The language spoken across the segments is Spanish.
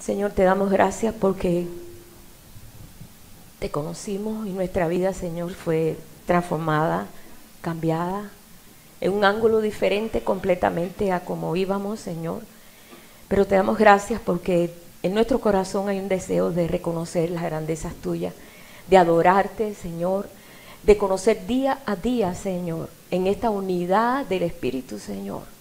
Señor, te damos gracias porque te conocimos y nuestra vida, Señor, fue transformada, cambiada, en un ángulo diferente completamente a como íbamos, Señor. Pero te damos gracias porque en nuestro corazón hay un deseo de reconocer las grandezas tuyas, de adorarte, Señor, de conocer día a día, Señor, en esta unidad del Espíritu, Señor.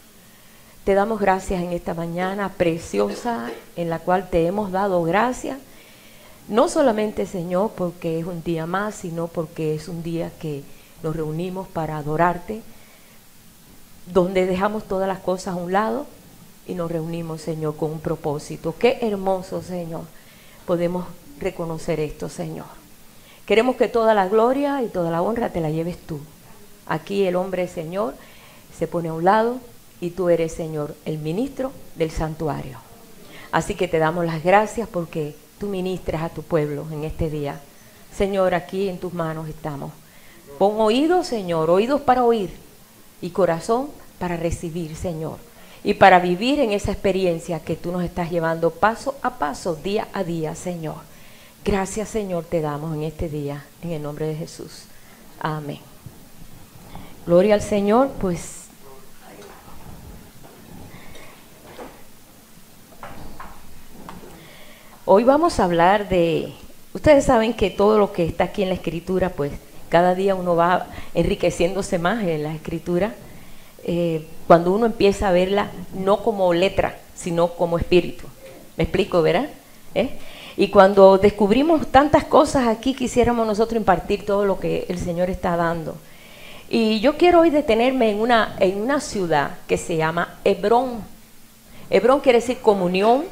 Te damos gracias en esta mañana preciosa en la cual te hemos dado gracias, no solamente, Señor, porque es un día más, sino porque es un día que nos reunimos para adorarte, donde dejamos todas las cosas a un lado y nos reunimos, Señor, con un propósito. Qué hermoso, Señor, podemos reconocer esto, Señor. Queremos que toda la gloria y toda la honra te la lleves tú. Aquí el hombre, Señor, se pone a un lado y tú eres, Señor, el ministro del santuario. Así que te damos las gracias porque tú ministras a tu pueblo en este día. Señor, aquí en tus manos estamos. Pon oídos, Señor, oídos para oír y corazón para recibir, Señor. Y para vivir en esa experiencia que tú nos estás llevando paso a paso, día a día, Señor. Gracias, Señor, te damos en este día, en el nombre de Jesús. Amén. Gloria al Señor, pues. Hoy vamos a hablar de, ustedes saben que todo lo que está aquí en la Escritura, pues cada día uno va enriqueciéndose más en la Escritura, cuando uno empieza a verla no como letra, sino como espíritu. ¿Me explico, verdad? Y cuando descubrimos tantas cosas aquí, quisiéramos nosotros impartir todo lo que el Señor está dando. Y yo quiero hoy detenerme en una ciudad que se llama Hebrón. Hebrón quiere decir comunión,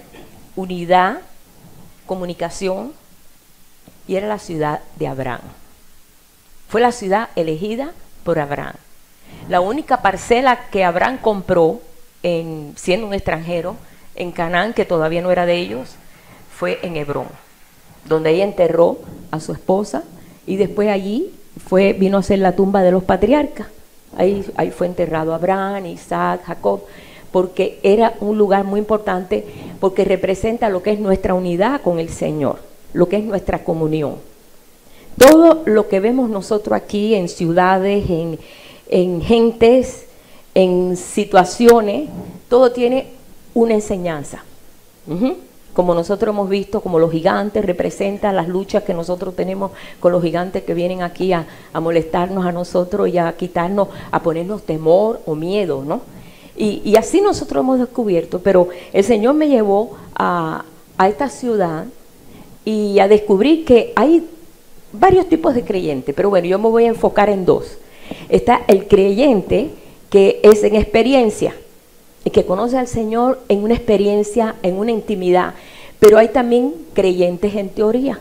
unidad, comunicación, y era la ciudad de Abraham. Fue la ciudad elegida por Abraham. La única parcela que Abraham compró, siendo un extranjero, en Canaán, que todavía no era de ellos, fue en Hebrón, donde ella enterró a su esposa, y después allí vino a ser la tumba de los patriarcas. Ahí fue enterrado Abraham, Isaac, Jacob, porque era un lugar muy importante, porque representa lo que es nuestra unidad con el Señor, lo que es nuestra comunión. Todo lo que vemos nosotros aquí en ciudades, en gentes, en situaciones, todo tiene una enseñanza. Como nosotros hemos visto, como los gigantes representan las luchas que nosotros tenemos con los gigantes que vienen aquí a molestarnos a nosotros y a quitarnos, a ponernos temor o miedo, ¿no? Y así nosotros hemos descubierto, pero el Señor me llevó a esta ciudad y a descubrir que hay varios tipos de creyentes, pero bueno, yo me voy a enfocar en dos. Está el creyente que es en experiencia y que conoce al Señor en una experiencia, en una intimidad, pero hay también creyentes en teoría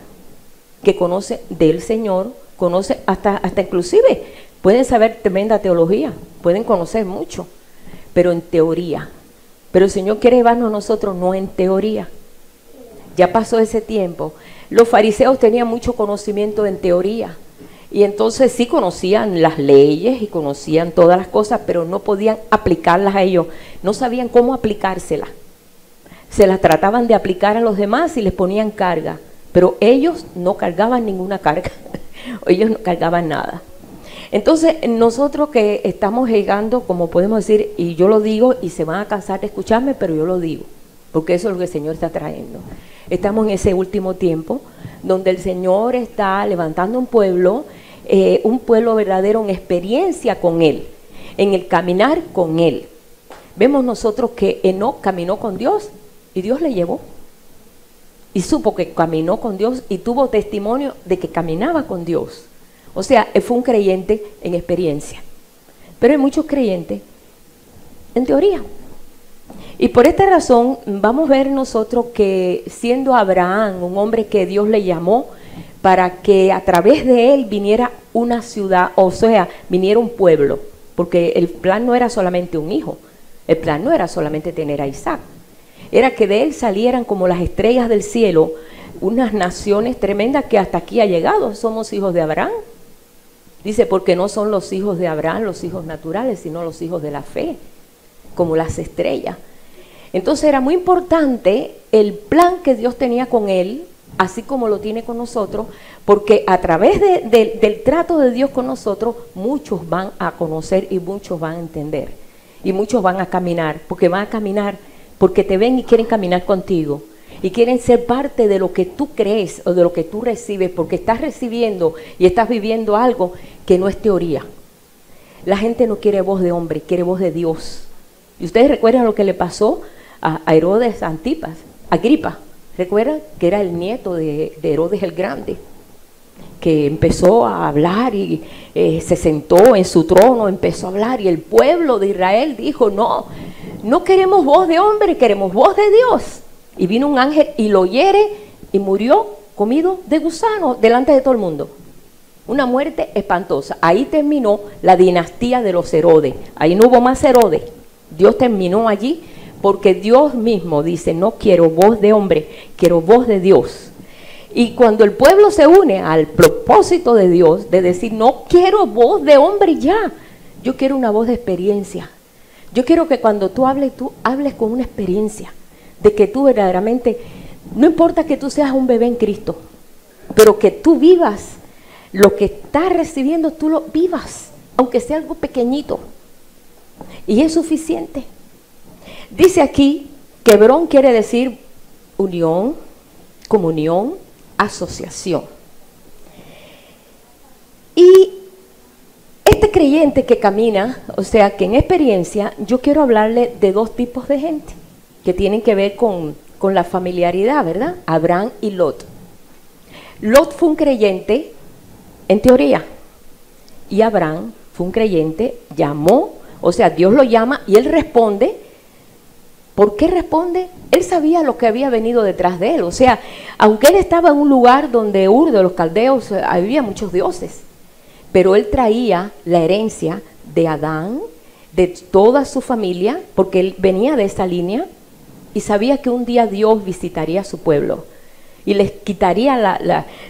que conocen del Señor, conocen hasta inclusive pueden saber tremenda teología, pueden conocer mucho, pero en teoría. Pero el Señor quiere llevarnos a nosotros no en teoría. Ya pasó ese tiempo. Los fariseos tenían mucho conocimiento en teoría, y entonces sí conocían las leyes y conocían todas las cosas, pero no podían aplicarlas a ellos, no sabían cómo aplicárselas. Se las trataban de aplicar a los demás y les ponían carga, pero ellos no cargaban ninguna carga, ellos no cargaban nada. Entonces nosotros que estamos llegando, como podemos decir, y yo lo digo y se van a cansar de escucharme, pero yo lo digo, porque eso es lo que el Señor está trayendo. Estamos en ese último tiempo donde el Señor está levantando un pueblo verdadero en experiencia con Él, en el caminar con Él. Vemos nosotros que Enoc caminó con Dios y Dios le llevó. Y supo que caminó con Dios y tuvo testimonio de que caminaba con Dios. O sea, fue un creyente en experiencia. Pero hay muchos creyentes en teoría. Y por esta razón vamos a ver nosotros que siendo Abraham un hombre que Dios le llamó para que a través de él viniera una ciudad, o sea, viniera un pueblo, porque el plan no era solamente un hijo, el plan no era solamente tener a Isaac, era que de él salieran como las estrellas del cielo unas naciones tremendas que hasta aquí ha llegado. Somos hijos de Abraham. Dice, porque no son los hijos de Abraham los hijos naturales, sino los hijos de la fe, como las estrellas. Entonces era muy importante el plan que Dios tenía con él, así como lo tiene con nosotros, porque a través del trato de Dios con nosotros, muchos van a conocer y muchos van a entender. Y muchos van a caminar, porque van a caminar, porque te ven y quieren caminar contigo. Y quieren ser parte de lo que tú crees o de lo que tú recibes, porque estás recibiendo y estás viviendo algo que no es teoría. La gente no quiere voz de hombre, quiere voz de Dios. Y ustedes recuerdan lo que le pasó a Herodes Agripa. ¿Recuerdan? Que era el nieto de Herodes el Grande, que empezó a hablar y se sentó en su trono, empezó a hablar, y el pueblo de Israel dijo, no queremos voz de hombre, queremos voz de Dios. Y vino un ángel y lo hiere y murió comido de gusano delante de todo el mundo. Una muerte espantosa. Ahí terminó la dinastía de los Herodes. Ahí no hubo más Herodes. Dios terminó allí porque Dios mismo dice, no quiero voz de hombre, quiero voz de Dios. Y cuando el pueblo se une al propósito de Dios, de decir, no quiero voz de hombre ya, yo quiero una voz de experiencia. Yo quiero que cuando tú hables con una experiencia, de que tú verdaderamente, no importa que tú seas un bebé en Cristo, pero que tú vivas lo que estás recibiendo, tú lo vivas, aunque sea algo pequeñito. Y es suficiente. Dice aquí que Hebrón quiere decir unión, comunión, asociación. Y este creyente que camina, o sea, que en experiencia, yo quiero hablarle de dos tipos de gente que tienen que ver con la familiaridad, ¿verdad? Abraham y Lot. Lot fue un creyente en teoría y Abraham fue un creyente, llamó, o sea, Dios lo llama y él responde. ¿Por qué responde? Él sabía lo que había venido detrás de él. O sea, aunque él estaba en un lugar donde Ur de los caldeos había muchos dioses, pero él traía la herencia de Adán, de toda su familia, porque él venía de esa línea y sabía que un día Dios visitaría a su pueblo y les quitaría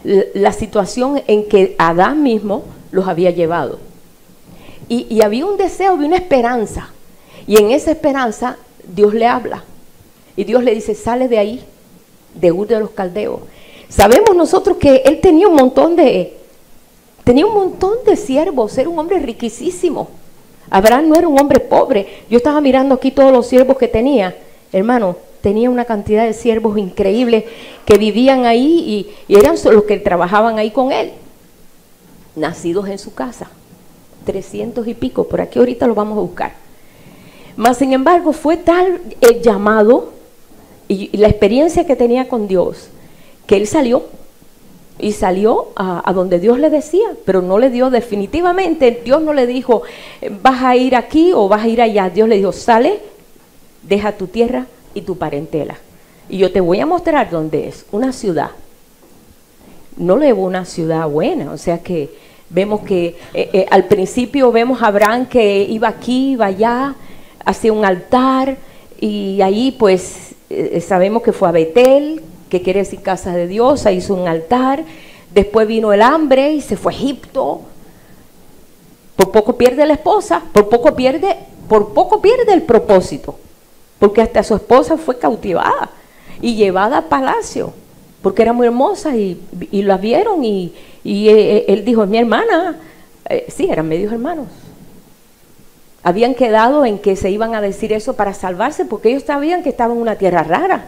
la situación en que Adán mismo los había llevado. Y había un deseo, había una esperanza, y en esa esperanza Dios le habla y Dios le dice, sale de ahí, de Ur de los caldeos. Sabemos nosotros que él tenía un montón de siervos, era un hombre riquísimo. Abraham no era un hombre pobre. Yo estaba mirando aquí todos los siervos que tenía, hermano, tenía una cantidad de siervos increíbles que vivían ahí y eran los que trabajaban ahí con él, nacidos en su casa, 300 y pico, por aquí ahorita lo vamos a buscar. Mas sin embargo fue tal el llamado y la experiencia que tenía con Dios, que él salió a donde Dios le decía, pero no le dio definitivamente, Dios no le dijo, vas a ir aquí o vas a ir allá. Dios le dijo, sale, deja tu tierra y tu parentela, y yo te voy a mostrar dónde es, una ciudad. No le llevó una ciudad buena, o sea que vemos que al principio vemos a Abraham que iba aquí, iba allá, hacía un altar, y ahí pues sabemos que fue a Betel, que quiere decir casa de Dios, ahí hizo un altar. Después vino el hambre y se fue a Egipto. Por poco pierde la esposa, por poco pierde el propósito, porque hasta su esposa fue cautivada y llevada a palacio, porque era muy hermosa y la vieron y él dijo, es mi hermana. Sí, eran medios hermanos. Habían quedado en que se iban a decir eso para salvarse, porque ellos sabían que estaban en una tierra rara.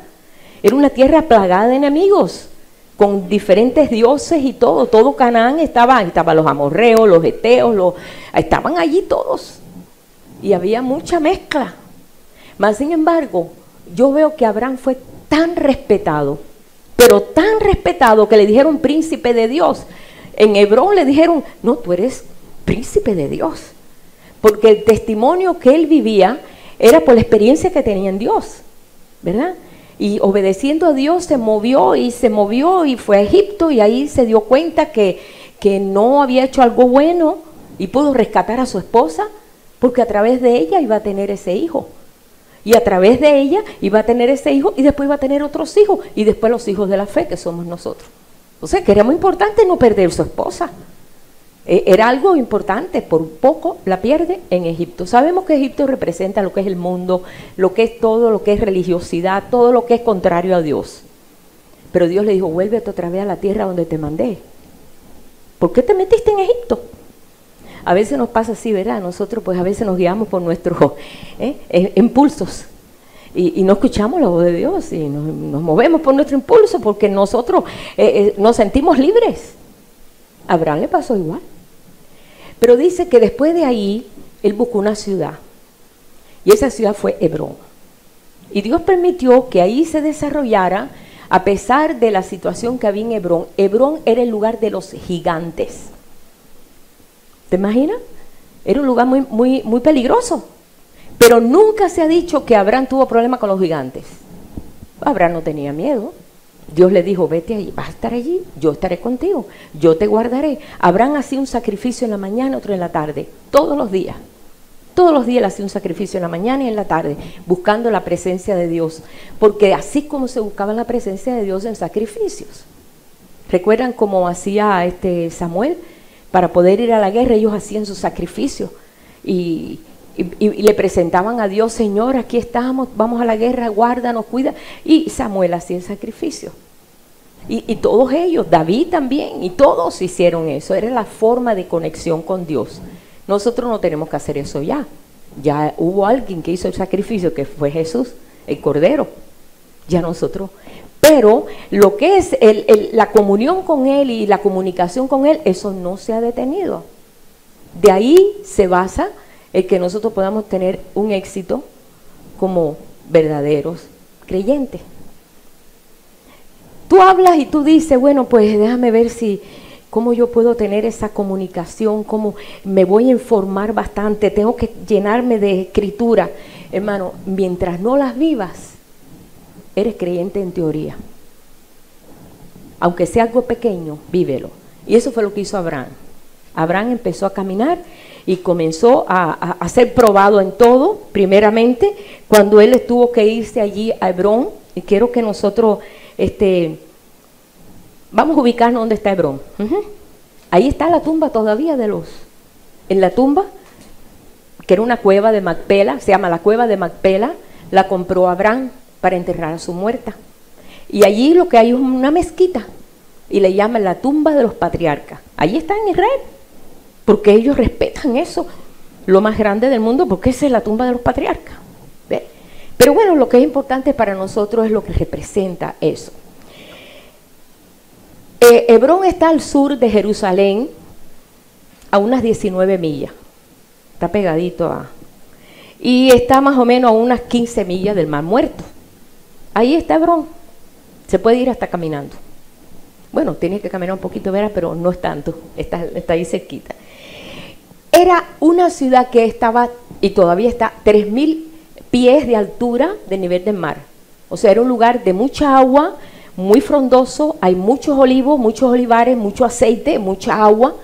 Era una tierra plagada de enemigos, con diferentes dioses y todo Canaán estaban los amorreos, los heteos, estaban allí todos. Y había mucha mezcla. Mas sin embargo, yo veo que Abraham fue tan respetado, pero tan respetado que le dijeron príncipe de Dios. En Hebrón le dijeron, no, tú eres príncipe de Dios. Porque el testimonio que él vivía era por la experiencia que tenía en Dios, ¿verdad? Y obedeciendo a Dios se movió y fue a Egipto, y ahí se dio cuenta que no había hecho algo bueno y pudo rescatar a su esposa, porque a través de ella iba a tener ese hijo. Y a través de ella iba a tener ese hijo y después iba a tener otros hijos y después los hijos de la fe que somos nosotros. O sea que era muy importante no perder su esposa. Era algo importante, por poco la pierde en Egipto. Sabemos que Egipto representa lo que es el mundo, lo que es todo, lo que es religiosidad, todo lo que es contrario a Dios. Pero Dios le dijo, vuélvete otra vez a la tierra donde te mandé. ¿Por qué te metiste en Egipto? A veces nos pasa así, ¿verdad? Nosotros pues a veces nos guiamos por nuestros impulsos y no escuchamos la voz de Dios y nos movemos por nuestro impulso porque nosotros nos sentimos libres. A Abraham le pasó igual. Pero dice que después de ahí, él buscó una ciudad. Y esa ciudad fue Hebrón. Y Dios permitió que ahí se desarrollara, a pesar de la situación que había en Hebrón. Hebrón era el lugar de los gigantes. ¿Te imaginas? Era un lugar muy peligroso. Pero nunca se ha dicho que Abraham tuvo problemas con los gigantes. Abraham no tenía miedo. Dios le dijo, vete allí, vas a estar allí, yo estaré contigo, yo te guardaré. Abraham hacía un sacrificio en la mañana, otro en la tarde, todos los días. Todos los días él hacía un sacrificio en la mañana y en la tarde, buscando la presencia de Dios. Porque así como se buscaba la presencia de Dios en sacrificios. ¿Recuerdan cómo hacía Samuel? Para poder ir a la guerra, ellos hacían su sacrificio. Y le presentaban a Dios, Señor, aquí estamos, vamos a la guerra, guárdanos, cuida. Y Samuel hacía el sacrificio. Y todos ellos, David también, y todos hicieron eso. Era la forma de conexión con Dios. Nosotros no tenemos que hacer eso ya. Ya hubo alguien que hizo el sacrificio, que fue Jesús, el Cordero. Ya nosotros. Pero lo que es la comunión con Él y la comunicación con Él, eso no se ha detenido. De ahí se basa el que nosotros podamos tener un éxito como verdaderos creyentes. Tú hablas y tú dices, bueno, pues déjame ver cómo yo puedo tener esa comunicación, cómo me voy a informar bastante, tengo que llenarme de escritura. Hermano, mientras no las vivas, eres creyente en teoría. Aunque sea algo pequeño, vívelo. Y eso fue lo que hizo Abraham. Abraham empezó a caminar y comenzó a ser probado en todo, primeramente, cuando él tuvo que irse allí a Hebrón. Y quiero que nosotros, vamos a ubicarnos donde está Hebrón. Ahí está la tumba todavía en la tumba, que era una cueva de Macpela, se llama la cueva de Macpela, la compró Abraham para enterrar a su muerta. Y allí lo que hay es una mezquita, y le llaman la tumba de los patriarcas. Allí está en Israel, porque ellos respetan eso, lo más grande del mundo, porque esa es la tumba de los patriarcas. ¿Ve? Pero bueno, lo que es importante para nosotros es lo que representa eso. Hebrón está al sur de Jerusalén, a unas 19 millas. Está pegadito y está más o menos a unas 15 millas del Mar Muerto. Ahí está Hebrón. Se puede ir hasta caminando. Bueno, tiene que caminar un poquito, ¿verdad? Pero no es tanto. Está ahí cerquita. Era una ciudad que estaba, y todavía está, 3.000 pies de altura del nivel del mar. O sea, era un lugar de mucha agua, muy frondoso, hay muchos olivos, muchos olivares, mucho aceite, mucha agua,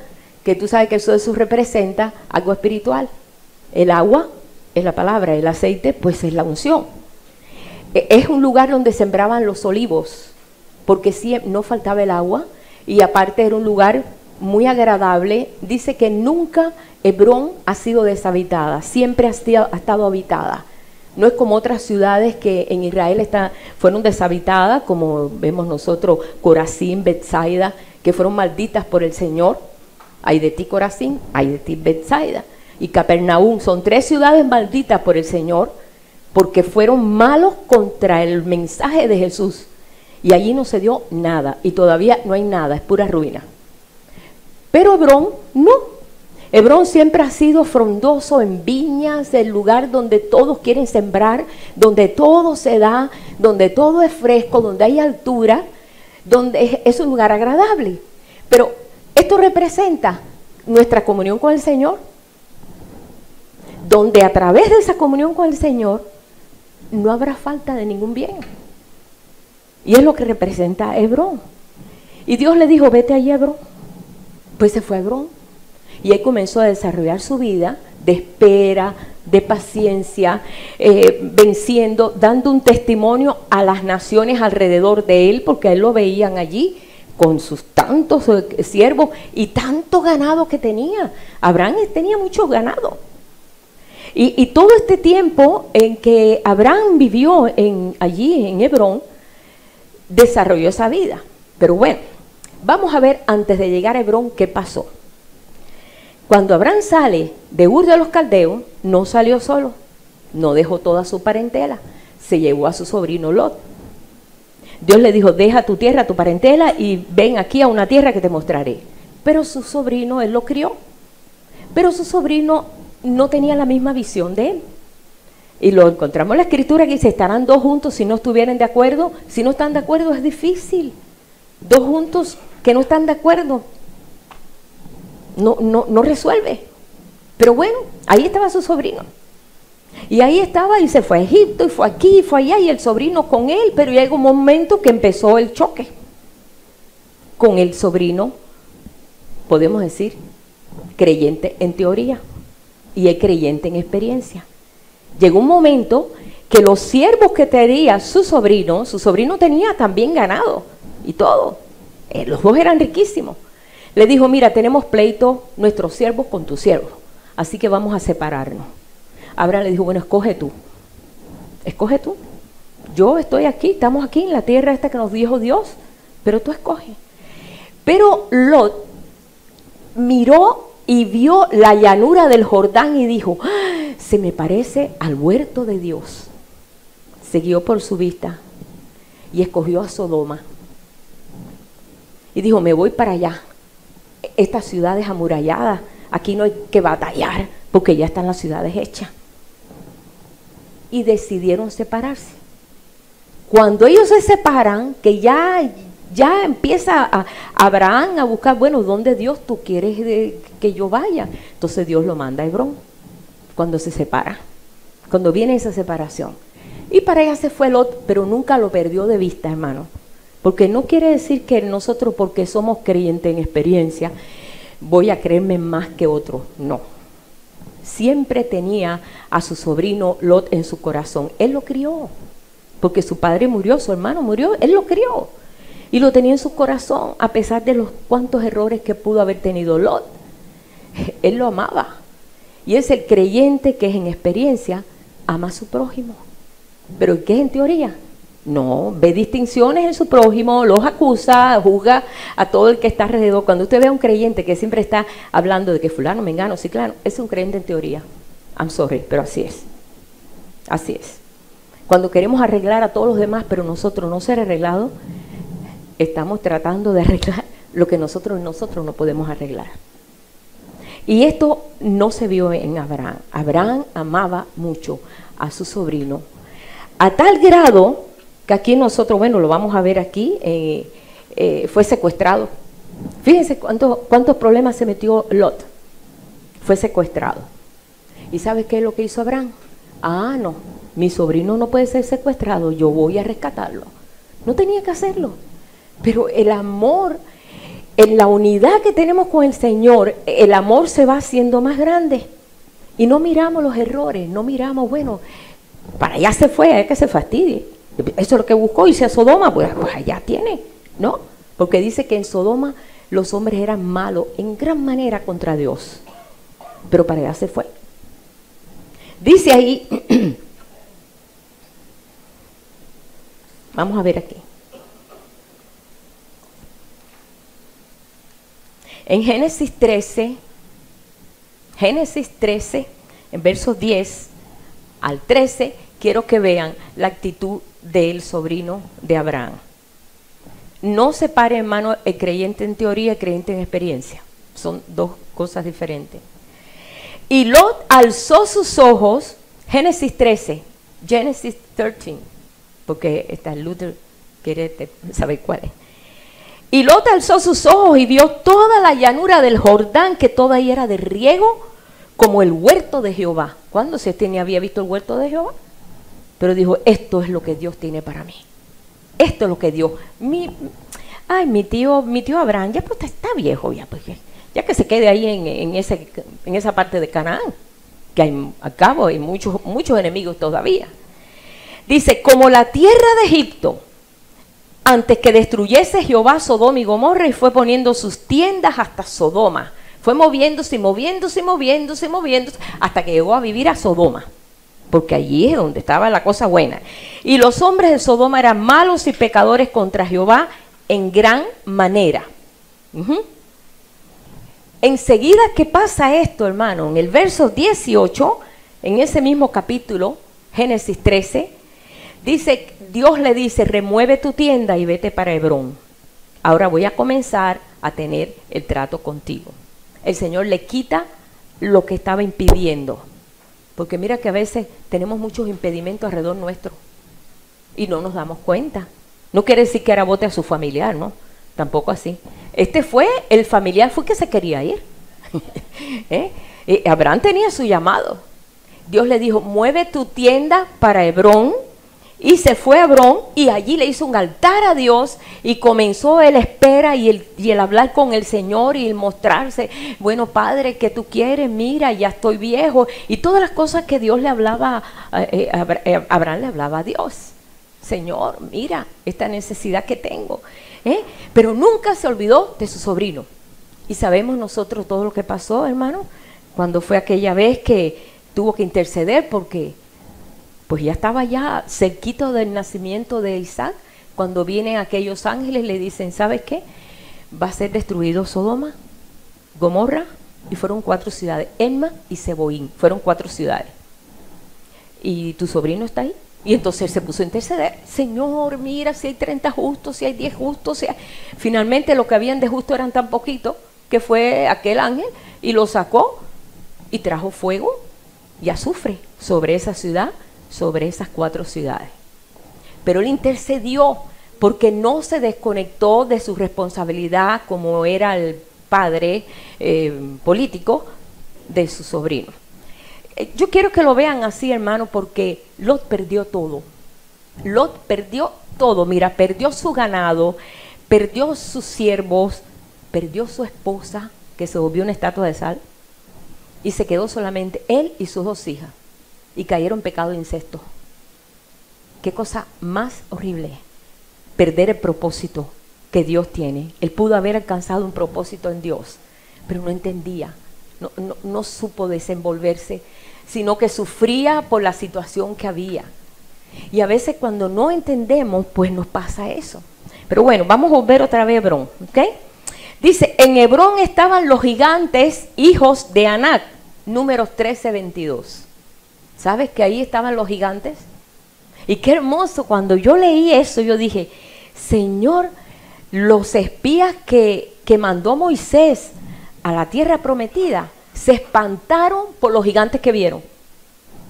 que tú sabes que eso representa algo espiritual. El agua es la palabra, el aceite pues es la unción. Es un lugar donde sembraban los olivos, porque sí, no faltaba el agua, y aparte era un lugar muy agradable. Dice que nunca Hebrón ha sido deshabitada, siempre ha estado habitada. No es como otras ciudades que en Israel fueron deshabitadas, como vemos nosotros, Corazín, Betsaida, que fueron malditas por el Señor. Hay de ti Corazín, hay de ti Betsaida y Capernaum. Son 3 ciudades malditas por el Señor, porque fueron malos contra el mensaje de Jesús. Y allí no se dio nada, y todavía no hay nada, es pura ruina. Pero Hebrón, no. Hebrón siempre ha sido frondoso en viñas, el lugar donde todos quieren sembrar, donde todo se da, donde todo es fresco, donde hay altura, donde es un lugar agradable. Pero esto representa nuestra comunión con el Señor, donde a través de esa comunión con el Señor no habrá falta de ningún bien. Y es lo que representa Hebrón. Y Dios le dijo, vete allí a Hebrón. Pues se fue a Hebrón. Y él comenzó a desarrollar su vida de espera, de paciencia, venciendo, dando un testimonio a las naciones alrededor de él, porque a él lo veían allí con sus tantos siervos y tanto ganado que tenía. Abraham tenía mucho ganado. Y todo este tiempo en que Abraham vivió allí en Hebrón, desarrolló esa vida. Pero bueno, vamos a ver antes de llegar a Hebrón qué pasó. Cuando Abraham sale de Ur de los Caldeos, no salió solo, no dejó toda su parentela, se llevó a su sobrino Lot. Dios le dijo, deja tu tierra, tu parentela y ven aquí a una tierra que te mostraré. Pero su sobrino, él lo crió, pero su sobrino no tenía la misma visión de él. Y lo encontramos en la escritura que dice, estarán dos juntos si no estuvieran de acuerdo. Si no están de acuerdo es difícil. Dos juntos que no están de acuerdo no resuelve. Pero bueno, ahí estaba su sobrino. Y ahí estaba y se fue a Egipto y fue aquí y fue allá y el sobrino con él. Pero llegó un momento que empezó el choque con el sobrino, podemos decir, creyente en teoría y el creyente en experiencia. Llegó un momento que los siervos que tenía su sobrino tenía también ganado y todo. Los dos eran riquísimos. Le dijo, mira, tenemos pleito nuestros siervos con tus siervos, así que vamos a separarnos. Abraham le dijo, bueno, escoge tú. Escoge tú. Yo estoy aquí, estamos aquí en la tierra esta que nos dijo Dios, pero tú escoge. Pero Lot miró y vio la llanura del Jordán y dijo, ¡ah! Se me parece al huerto de Dios. Siguió por su vista y escogió a Sodoma. Y dijo, me voy para allá. Estas ciudades amuralladas, aquí no hay que batallar porque ya están las ciudades hechas. Y decidieron separarse. Cuando ellos se separan, que ya empieza Abraham a buscar, bueno, ¿dónde Dios tú quieres que yo vaya? Entonces Dios lo manda a Hebrón, cuando se separa, cuando viene esa separación. Y para allá se fue Lot, pero nunca lo perdió de vista, hermano. Porque no quiere decir que nosotros, porque somos creyentes en experiencia, voy a creerme más que otro. No. Siempre tenía a su sobrino Lot en su corazón. Él lo crió, porque su padre murió, su hermano murió, él lo crió. Y lo tenía en su corazón, a pesar de los cuantos errores que pudo haber tenido Lot. Él lo amaba. Y es el creyente que es en experiencia, ama a su prójimo. ¿Pero qué es en teoría? No, ve distinciones en su prójimo, los acusa, juzga a todo el que está alrededor. Cuando usted ve a un creyente que siempre está hablando de que fulano, mengano, ciclano, es un creyente en teoría. I'm sorry, pero así es. Así es. Cuando queremos arreglar a todos los demás, pero nosotros no ser arreglados, estamos tratando de arreglar lo que nosotros no podemos arreglar. Y esto no se vio en Abraham. Abraham amaba mucho a su sobrino, a tal grado que aquí nosotros, bueno, lo vamos a ver aquí, fue secuestrado. Fíjense cuántos problemas se metió Lot. Fue secuestrado. ¿Y sabe qué es lo que hizo Abraham? Ah, no, mi sobrino no puede ser secuestrado, yo voy a rescatarlo. No tenía que hacerlo. Pero el amor, en la unidad que tenemos con el Señor, el amor se va haciendo más grande. Y no miramos los errores, no miramos, bueno, para allá se fue, hay que se fastidie. Eso es lo que buscó, irse a Sodoma, pues allá tiene, ¿no? Porque dice que en Sodoma los hombres eran malos en gran manera contra Dios. Pero para allá se fue. Dice ahí, vamos a ver aquí. En Génesis 13, en versos 10 al 13, quiero que vean la actitud del sobrino de Abraham. No separe, hermano, el creyente en teoría y el creyente en experiencia. Son dos cosas diferentes. Y Lot alzó sus ojos, Génesis 13, porque está Luther quiere saber cuál es. Y Lot alzó sus ojos y vio toda la llanura del Jordán, que toda ella era de riego, como el huerto de Jehová. ¿Cuándo se había visto el huerto de Jehová? Pero dijo, esto es lo que Dios tiene para mí. Esto es lo que Dios... mi tío Abraham, ya pues está viejo, ya que se quede ahí en esa parte de Canaán, que hay, al cabo hay muchos enemigos todavía. Dice, como la tierra de Egipto, antes que destruyese Jehová Sodoma y Gomorra, y fue poniendo sus tiendas hasta Sodoma. Fue moviéndose, moviéndose, moviéndose, moviéndose, hasta que llegó a vivir a Sodoma, porque allí es donde estaba la cosa buena. Y los hombres de Sodoma eran malos y pecadores contra Jehová en gran manera. Enseguida que pasa esto, hermano, en el verso 18, en ese mismo capítulo, Génesis 13, dice, Dios le dice, remueve tu tienda y vete para Hebrón. Ahora voy a comenzar a tener el trato contigo. El Señor le quita lo que estaba impidiendo. Porque mira que a veces tenemos muchos impedimentos alrededor nuestro y no nos damos cuenta. No quiere decir que ahora vote a su familiar, ¿no? Tampoco así. El familiar fue que se quería ir. Abraham tenía su llamado. Dios le dijo, mueve tu tienda para Hebrón. Y se fue a Hebrón y allí le hizo un altar a Dios y comenzó el espera y el hablar con el Señor y el mostrarse, bueno, Padre, ¿qué tú quieres? Mira, ya estoy viejo. Y todas las cosas que Dios le hablaba, Abraham le hablaba a Dios. Señor, mira esta necesidad que tengo. Pero nunca se olvidó de su sobrino. Y sabemos nosotros todo lo que pasó, hermano, cuando fue aquella vez que tuvo que interceder porque pues ya estaba ya cerquito del nacimiento de Isaac, cuando vienen aquellos ángeles le dicen, ¿sabes qué? Va a ser destruido Sodoma, Gomorra, y fueron 4 ciudades, Enma y Seboín, fueron 4 ciudades. Y tu sobrino está ahí. Y entonces él se puso a interceder, Señor, mira si hay 30 justos, si hay 10 justos, finalmente lo que habían de justo eran tan poquitos, que fue aquel ángel, y lo sacó, y trajo fuego y azufre sobre esa ciudad, sobre esas 4 ciudades. Pero él intercedió porque no se desconectó de su responsabilidad como era el padre político de su sobrino. Yo quiero que lo vean así, hermano, porque Lot perdió todo. Lot perdió todo. Mira, perdió su ganado, perdió sus siervos, perdió su esposa, que se volvió una estatua de sal, y se quedó solamente él y sus 2 hijas. Y cayeron en pecado de incesto. Qué cosa más horrible, perder el propósito que Dios tiene. Él pudo haber alcanzado un propósito en Dios, pero no entendía, no supo desenvolverse, sino que sufría por la situación que había. Y a veces cuando no entendemos, pues nos pasa eso. Pero bueno, vamos a volver otra vez a Hebrón, ¿ok? Dice, en Hebrón estaban los gigantes, hijos de Anac, Números 13:22. ¿Sabes que ahí estaban los gigantes? Y qué hermoso, cuando yo leí eso, yo dije, Señor, los espías que mandó Moisés a la tierra prometida, se espantaron por los gigantes que vieron.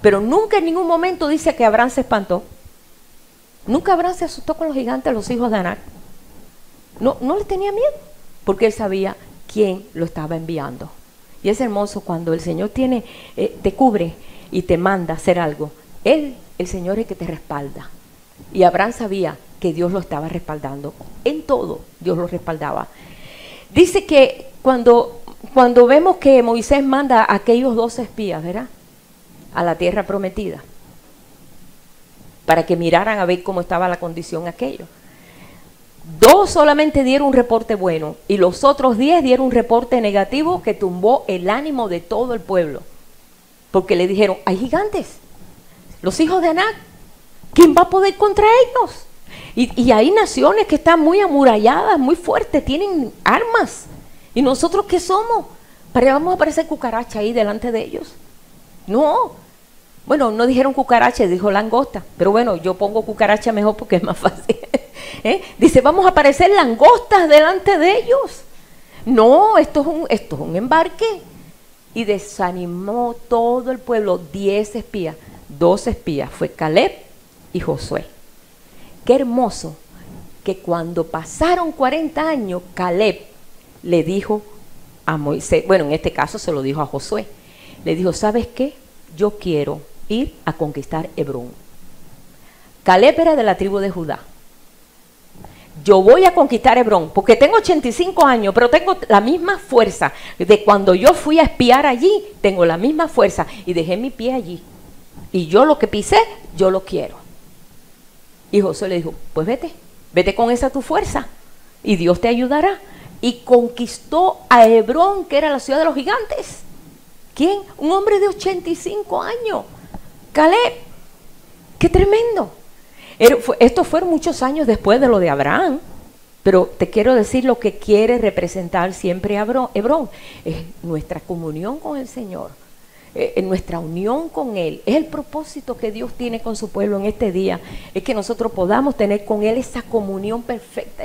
Pero nunca en ningún momento dice que Abraham se espantó. Nunca Abraham se asustó con los gigantes, los hijos de Anac. No le tenía miedo, porque él sabía quién lo estaba enviando. Y es hermoso cuando el Señor te cubre y te manda a hacer algo. Él, el Señor, es el que te respalda. Y Abraham sabía que Dios lo estaba respaldando. En todo, Dios lo respaldaba. Dice que cuando vemos que Moisés manda a aquellos 12 espías, ¿verdad?, a la tierra prometida, para que miraran a ver cómo estaba la condición aquello. 2 solamente dieron un reporte bueno y los otros 10 dieron un reporte negativo que tumbó el ánimo de todo el pueblo. Porque le dijeron, hay gigantes, los hijos de Anac, ¿quién va a poder contra ellos? Y hay naciones que están muy amuralladas, muy fuertes, tienen armas. ¿Y nosotros qué somos? ¿Vamos a parecer cucaracha ahí delante de ellos? No. Bueno, no dijeron cucaracha, dijo langosta. Pero bueno, yo pongo cucaracha mejor porque es más fácil. Dice, vamos a parecer langostas delante de ellos. No, esto es un embarque. Y desanimó todo el pueblo. 10 espías, 2 espías, fue Caleb y Josué. Qué hermoso que cuando pasaron 40 años, Caleb le dijo a Moisés, bueno, en este caso se lo dijo a Josué, le dijo, ¿sabes qué? Yo quiero ir a conquistar Hebrón. Caleb era de la tribu de Judá. Yo voy a conquistar Hebrón, porque tengo 85 años, pero tengo la misma fuerza de cuando yo fui a espiar allí, tengo la misma fuerza y dejé mi pie allí. Y yo lo que pisé, yo lo quiero. Y Josué le dijo, pues vete, Vete con esa tu fuerza y Dios te ayudará. Y conquistó a Hebrón, que era la ciudad de los gigantes. ¿Quién? Un hombre de 85 años. Caleb. ¡Qué tremendo! Estos fueron muchos años después de lo de Abraham. Pero te quiero decir lo que quiere representar siempre Hebrón. Es nuestra comunión con el Señor. En nuestra unión con Él. Es el propósito que Dios tiene con su pueblo en este día. Es que nosotros podamos tener con Él esa comunión perfecta,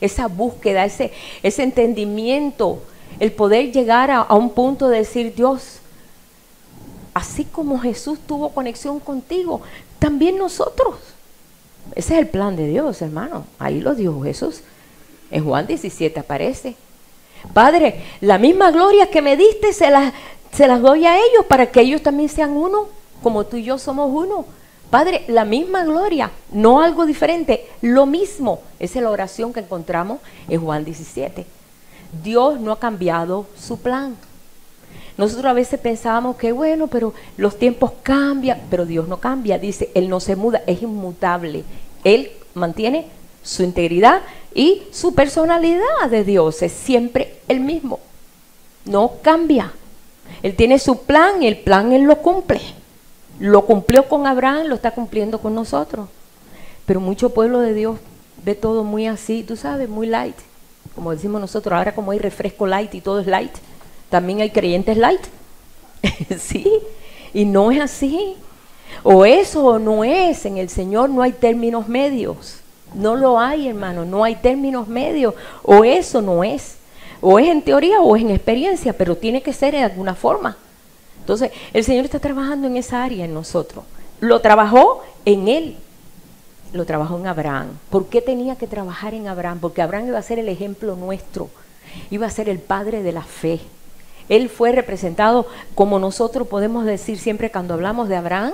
esa búsqueda, ese entendimiento. El poder llegar a un punto de decir, Dios, así como Jesús tuvo conexión contigo, también nosotros. Ese es el plan de Dios, hermano. Ahí lo dijo Jesús. En Juan 17 aparece. Padre, la misma gloria que me diste se las doy a ellos para que ellos también sean uno, como tú y yo somos uno. Padre, la misma gloria, no algo diferente, lo mismo. Esa es la oración que encontramos en Juan 17. Dios no ha cambiado su plan. Nosotros a veces pensábamos que bueno, pero los tiempos cambian, pero Dios no cambia. Dice, Él no se muda, es inmutable. Él mantiene su integridad y su personalidad de Dios. Es siempre el mismo. No cambia. Él tiene su plan y el plan Él lo cumple. Lo cumplió con Abraham, lo está cumpliendo con nosotros. Pero mucho pueblo de Dios ve todo muy así, tú sabes, muy light. Como decimos nosotros, ahora como hay refresco light y todo es light, también hay creyentes light. Sí, y no es así. O eso o no es. En el Señor no hay términos medios. No lo hay, hermano, no hay términos medios. O eso no es. O es en teoría o es en experiencia, pero tiene que ser de alguna forma. Entonces, el Señor está trabajando en esa área en nosotros. Lo trabajó en Él. Lo trabajó en Abraham. ¿Por qué tenía que trabajar en Abraham? Porque Abraham iba a ser el ejemplo nuestro. Iba a ser el padre de la fe. Él fue representado, como nosotros podemos decir siempre cuando hablamos de Abraham,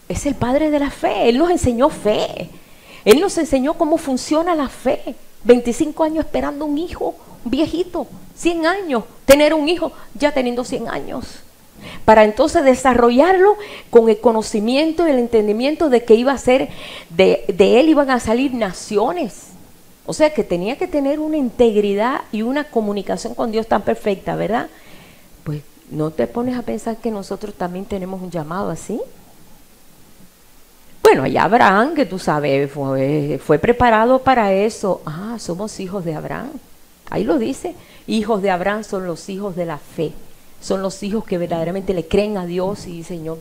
es el padre de la fe. Él nos enseñó fe. Él nos enseñó cómo funciona la fe. 25 años esperando un hijo, un viejito, 100 años, tener un hijo ya teniendo 100 años. Para entonces desarrollarlo con el conocimiento y el entendimiento de que iba a ser, de él iban a salir naciones. O sea que tenía que tener una integridad y una comunicación con Dios tan perfecta, ¿verdad? Pues no te pones a pensar que nosotros también tenemos un llamado así. Bueno, allá Abraham, que tú sabes, fue preparado para eso. Ah, somos hijos de Abraham. Ahí lo dice. Hijos de Abraham son los hijos de la fe. Son los hijos que verdaderamente le creen a Dios y dicen, Señor,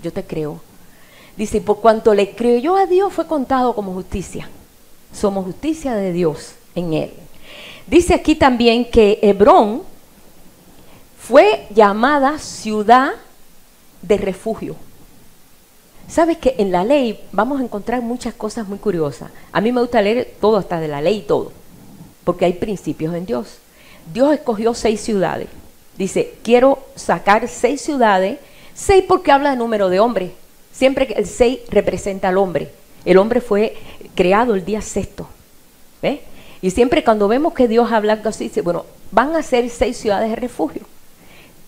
yo te creo. Dice, por cuanto le creyó a Dios fue contado como justicia. Somos justicia de Dios en Él. Dice aquí también que Hebrón fue llamada ciudad de refugio. Sabes que en la ley vamos a encontrar muchas cosas muy curiosas. A mí me gusta leer todo, hasta de la ley y todo, porque hay principios en Dios. Dios escogió 6 ciudades. Dice, quiero sacar 6 ciudades. 6 porque habla de número de hombres. Siempre que el 6 representa al hombre. El hombre fue creado el día sexto. ¿Ves? Y siempre cuando vemos que Dios habla algo así, dice, bueno, van a ser 6 ciudades de refugio.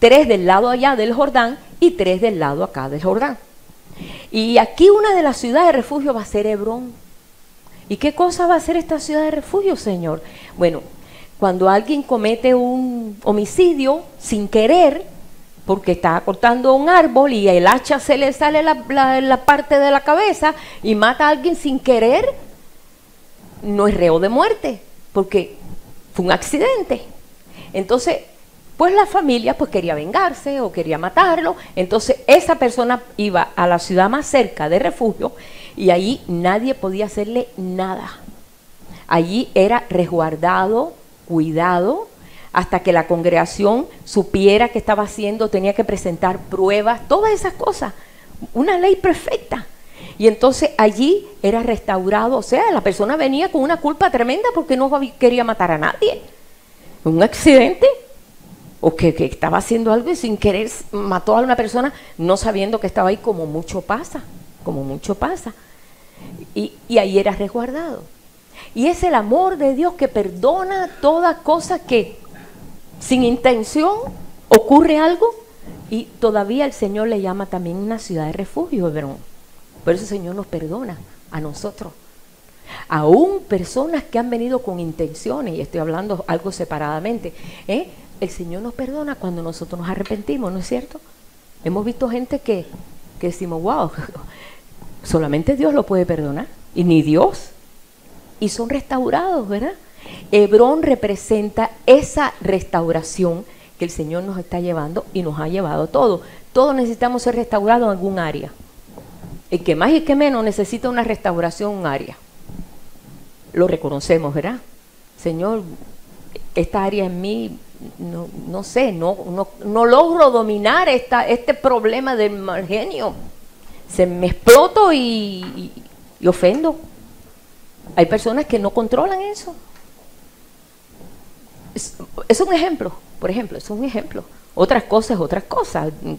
3 del lado allá del Jordán y 3 del lado acá del Jordán. Y aquí una de las ciudades de refugio va a ser Hebrón. ¿Y qué cosa va a ser esta ciudad de refugio, Señor? Bueno, cuando alguien comete un homicidio sin querer, porque está cortando un árbol y el hacha se le sale la parte de la cabeza y mata a alguien sin querer, no es reo de muerte, porque fue un accidente. Entonces, pues la familia pues quería vengarse o quería matarlo. Entonces esa persona iba a la ciudad más cerca de refugio y allí nadie podía hacerle nada. Allí era resguardado, cuidado, hasta que la congregación supiera qué estaba haciendo, tenía que presentar pruebas, todas esas cosas. Una ley perfecta. Y entonces allí era restaurado, o sea, la persona venía con una culpa tremenda porque no quería matar a nadie. Un accidente. O que estaba haciendo algo y sin querer mató a una persona no sabiendo que estaba ahí, como mucho pasa. Y ahí era resguardado. Y es el amor de Dios que perdona toda cosa que sin intención ocurre algo y todavía el Señor le llama también una ciudad de refugio, Hebrón. Por eso el Señor nos perdona a nosotros. Aún personas que han venido con intenciones, y estoy hablando algo separadamente, el Señor nos perdona cuando nosotros nos arrepentimos, ¿no es cierto? Hemos visto gente que decimos, wow, solamente Dios lo puede perdonar, y ni Dios, y son restaurados, ¿verdad? Hebrón representa esa restauración que el Señor nos está llevando y nos ha llevado todo. Todos necesitamos ser restaurados en algún área. El que más y el que menos necesita una restauración en un área. Lo reconocemos, ¿verdad? Señor, esta área en mí, no sé, no logro dominar este problema del mal genio. Se me exploto y ofendo. Hay personas que no controlan eso. Es un ejemplo, por ejemplo, es un ejemplo. Otras cosas.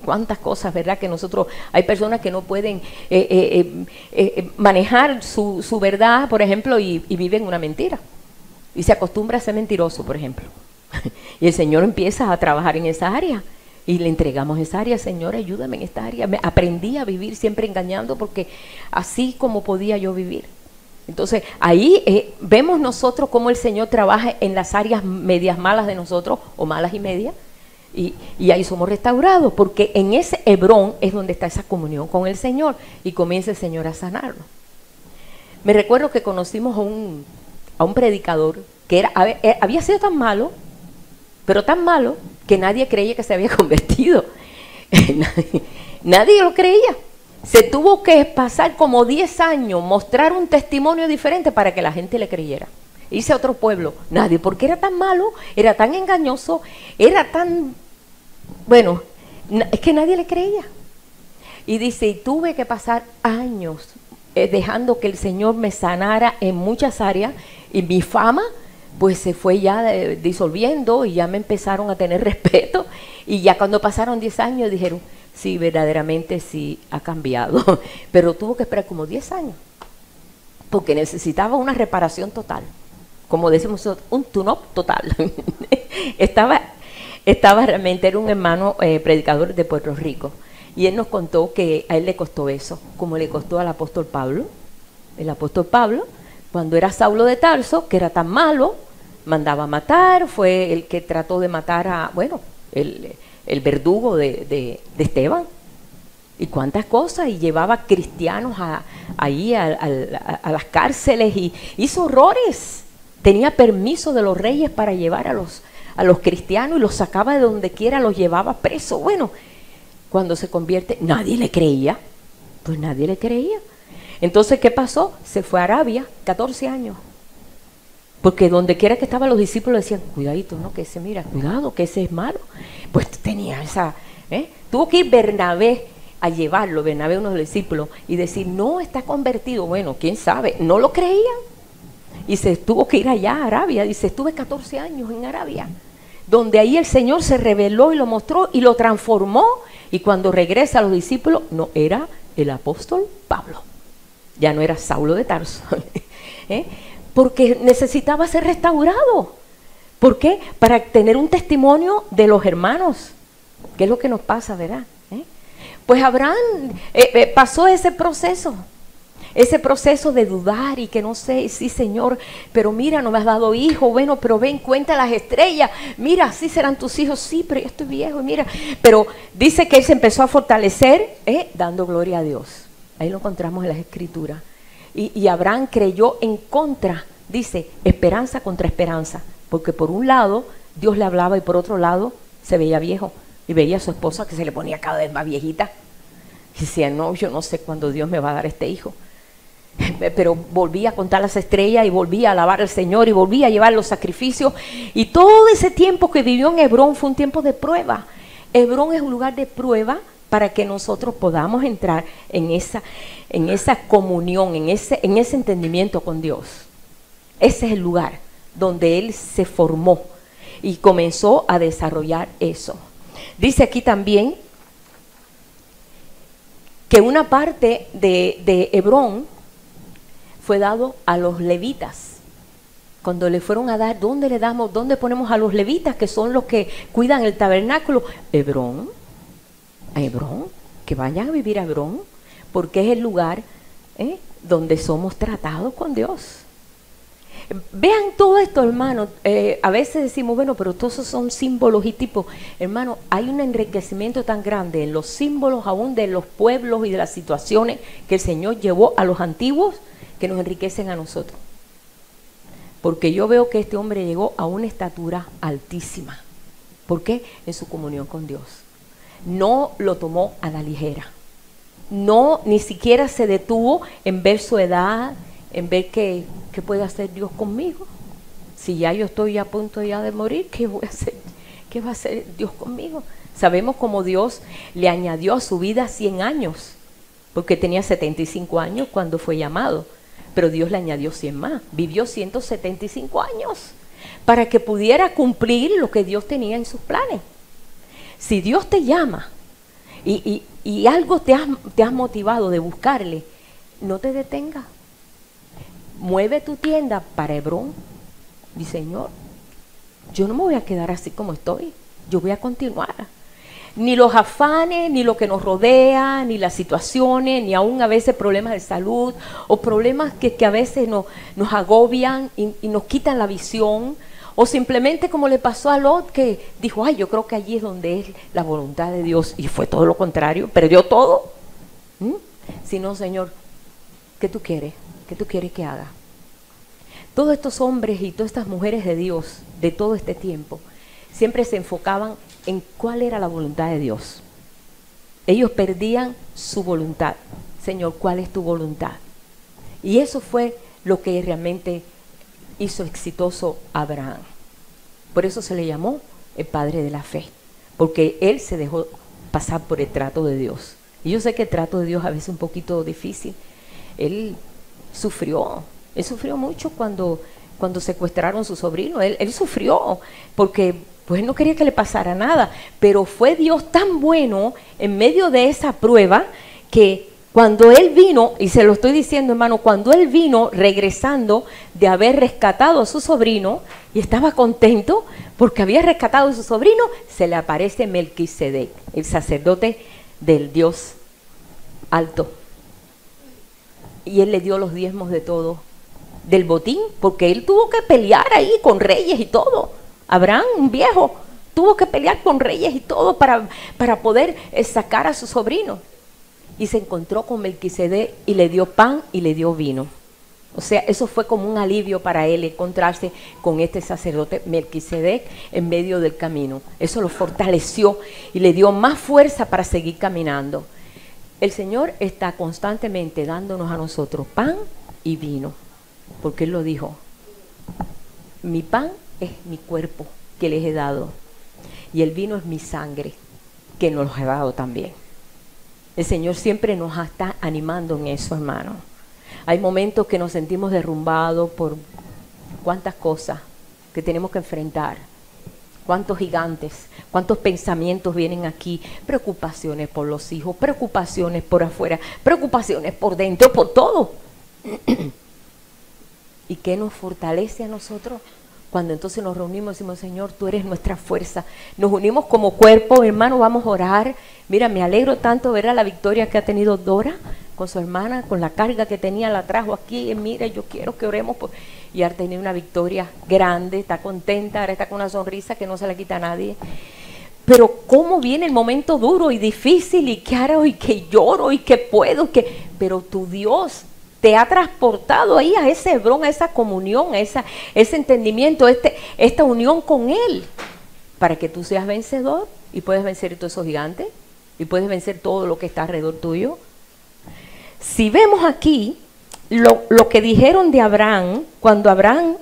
¿Cuántas cosas, verdad? Que nosotros, hay personas que no pueden manejar su verdad, por ejemplo, y viven una mentira. Y se acostumbra a ser mentiroso, por ejemplo. Y el Señor empieza a trabajar en esa área. Y le entregamos esa área. Señor, ayúdame en esta área. Aprendí a vivir siempre engañando porque así como podía yo vivir. Entonces, ahí vemos nosotros cómo el Señor trabaja en las áreas medias malas de nosotros, o malas y medias, y ahí somos restaurados, porque en ese Hebrón es donde está esa comunión con el Señor, y comienza el Señor a sanarnos. Me recuerdo que conocimos a un predicador que había sido tan malo, pero tan malo, que nadie creía que se había convertido. Nadie lo creía. Se tuvo que pasar como 10 años, mostrar un testimonio diferente para que la gente le creyera. Irse a otro pueblo, nadie, porque era tan malo, era tan engañoso, era tan... Bueno, es que nadie le creía. Y dice, y tuve que pasar años dejando que el Señor me sanara en muchas áreas, y mi fama pues se fue ya disolviendo, y ya me empezaron a tener respeto, y ya cuando pasaron 10 años dijeron, sí, verdaderamente sí ha cambiado, pero tuvo que esperar como 10 años, porque necesitaba una reparación total, como decimos, un tune-up total. estaba realmente, era un hermano predicador de Puerto Rico, y él nos contó que a él le costó eso, como le costó al apóstol Pablo. El apóstol Pablo, cuando era Saulo de Tarso, que era tan malo, mandaba a matar, fue el que trató de matar a, bueno, el verdugo de Esteban, y cuántas cosas, y llevaba cristianos ahí a las cárceles, y hizo horrores. Tenía permiso de los reyes para llevar a los cristianos, y los sacaba de donde quiera, los llevaba presos. Bueno, cuando se convierte, nadie le creía, pues nadie le creía. Entonces, ¿qué pasó? Se fue a Arabia, 14 años. Porque donde quiera que estaban los discípulos decían, cuidadito, ¿no? Que ese, mira, cuidado, que ese es malo. Pues tenía esa, tuvo que ir Bernabé a llevarlo, Bernabé, uno de los discípulos, y decir, no, está convertido. Bueno, quién sabe, no lo creían. Y se tuvo que ir allá a Arabia. Dice, estuve 14 años en Arabia, donde ahí el Señor se reveló y lo mostró y lo transformó. Y cuando regresa a los discípulos, no era el apóstol Pablo, ya no era Saulo de Tarso. Porque necesitaba ser restaurado. ¿Por qué? Para tener un testimonio de los hermanos. ¿Qué es lo que nos pasa, verdad? Pues Abraham pasó ese proceso de dudar y que no sé, sí Señor, pero mira, no me has dado hijo, bueno, pero ven, cuenta las estrellas, mira, así serán tus hijos, sí, pero yo estoy viejo, y mira, pero dice que él se empezó a fortalecer, dando gloria a Dios. Ahí lo encontramos en las Escrituras. Y Abraham creyó en contra, dice, esperanza contra esperanza, porque por un lado Dios le hablaba y por otro lado se veía viejo, y veía a su esposa que se le ponía cada vez más viejita, y decía, no, yo no sé cuándo Dios me va a dar este hijo. Pero volvía a contar las estrellas y volvía a alabar al Señor y volvía a llevar los sacrificios, y todo ese tiempo que vivió en Hebrón fue un tiempo de prueba. Hebrón es un lugar de prueba para que nosotros podamos entrar en esa comunión, en ese entendimiento con Dios. Ese es el lugar donde él se formó y comenzó a desarrollar eso. Dice aquí también que una parte de Hebrón fue dado a los levitas. Cuando le fueron a dar, ¿dónde ponemos a los levitas, que son los que cuidan el tabernáculo? Hebrón, que vayan a vivir a Hebrón, porque es el lugar donde somos tratados con Dios. vean todo esto, hermano. A veces decimos, bueno, pero todos esos son símbolos y tipos. Hermano, hay un enriquecimiento tan grande en los símbolos aún de los pueblos y de las situaciones que el Señor llevó a los antiguos que nos enriquecen a nosotros. Porque yo veo que este hombre llegó a una estatura altísima. ¿Por qué? En su comunión con Dios. No lo tomó a la ligera. No, ni siquiera se detuvo en ver su edad, en ver qué puede hacer Dios conmigo. Si ya yo estoy a punto ya de morir, ¿qué voy a hacer? ¿Qué va a hacer Dios conmigo? Sabemos cómo Dios le añadió a su vida 100 años, porque tenía 75 años cuando fue llamado, pero Dios le añadió 100 más. Vivió 175 años para que pudiera cumplir lo que Dios tenía en sus planes. Si Dios te llama y algo te has motivado de buscarle, no te detengas. Mueve tu tienda para Hebrón. Di, Señor, yo no me voy a quedar así como estoy. Yo voy a continuar. Ni los afanes, ni lo que nos rodea, ni las situaciones, ni aún a veces problemas de salud o problemas que a veces nos agobian y nos quitan la visión. O simplemente como le pasó a Lot, que dijo, ay, yo creo que allí es donde es la voluntad de Dios. Y fue todo lo contrario, perdió todo. Sino, Señor, ¿qué tú quieres? ¿Qué tú quieres que haga? Todos estos hombres y todas estas mujeres de Dios de todo este tiempo siempre se enfocaban en cuál era la voluntad de Dios. Ellos perdían su voluntad. Señor, ¿cuál es tu voluntad? Y eso fue lo que realmente hizo exitoso a Abraham. Por eso se le llamó el padre de la fe, porque él se dejó pasar por el trato de Dios. Y yo sé que el trato de Dios a veces es un poquito difícil. Él sufrió mucho cuando secuestraron a su sobrino. Él sufrió porque pues no quería que le pasara nada, pero fue Dios tan bueno en medio de esa prueba que cuando él vino, y se lo estoy diciendo, hermano, cuando él vino regresando de haber rescatado a su sobrino y estaba contento porque había rescatado a su sobrino, se le aparece Melquisedec, el sacerdote del Dios alto. Y él le dio los diezmos de todo, del botín, porque él tuvo que pelear ahí con reyes y todo. Abraham, un viejo, tuvo que pelear con reyes y todo para poder sacar a su sobrino. Y se encontró con Melquisedec y le dio pan y le dio vino. O sea, eso fue como un alivio para él encontrarse con este sacerdote Melquisedec en medio del camino. Eso lo fortaleció y le dio más fuerza para seguir caminando. El Señor está constantemente dándonos a nosotros pan y vino, porque Él lo dijo. Mi pan es mi cuerpo que les he dado y el vino es mi sangre que nos los he dado también. El Señor siempre nos está animando en eso, hermano. Hay momentos que nos sentimos derrumbados por cuántas cosas que tenemos que enfrentar, cuántos gigantes, cuántos pensamientos vienen aquí, preocupaciones por los hijos, preocupaciones por afuera, preocupaciones por dentro, por todo. ¿Y qué nos fortalece a nosotros? Cuando entonces nos reunimos y decimos, Señor, tú eres nuestra fuerza. Nos unimos como cuerpo, hermano, vamos a orar. Mira, me alegro tanto ver a la victoria que ha tenido Dora con su hermana, con la carga que tenía, la trajo aquí. Y mira, yo quiero que oremos. Y ha tenido una victoria grande, está contenta, ahora está con una sonrisa que no se la quita a nadie. Pero cómo viene el momento duro y difícil y que ahora y que lloro y que puedo, pero tu Dios te ha transportado ahí a ese Hebrón, a esa comunión, a ese entendimiento, esta unión con Él, para que tú seas vencedor y puedes vencer todos esos gigantes y puedes vencer todo lo que está alrededor tuyo. Si vemos aquí lo que dijeron de Abraham, cuando Abraham,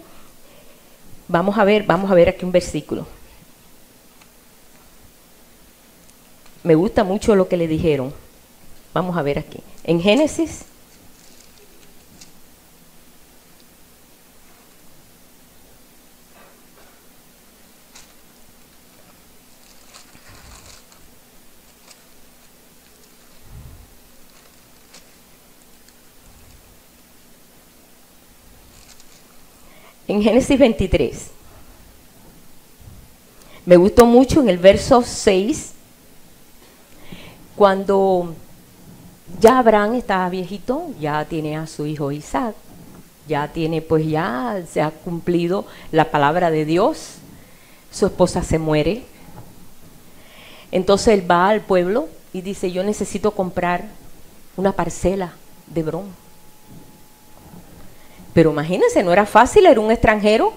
vamos a ver aquí un versículo. Me gusta mucho lo que le dijeron. Vamos a ver aquí. En Génesis. En Génesis 23, me gustó mucho en el verso 6, cuando ya Abraham estaba viejito, ya tiene a su hijo Isaac, ya tiene, pues ya se ha cumplido la palabra de Dios, su esposa se muere. Entonces él va al pueblo y dice, yo necesito comprar una parcela de Hebrón. Pero imagínense, no era fácil, era un extranjero.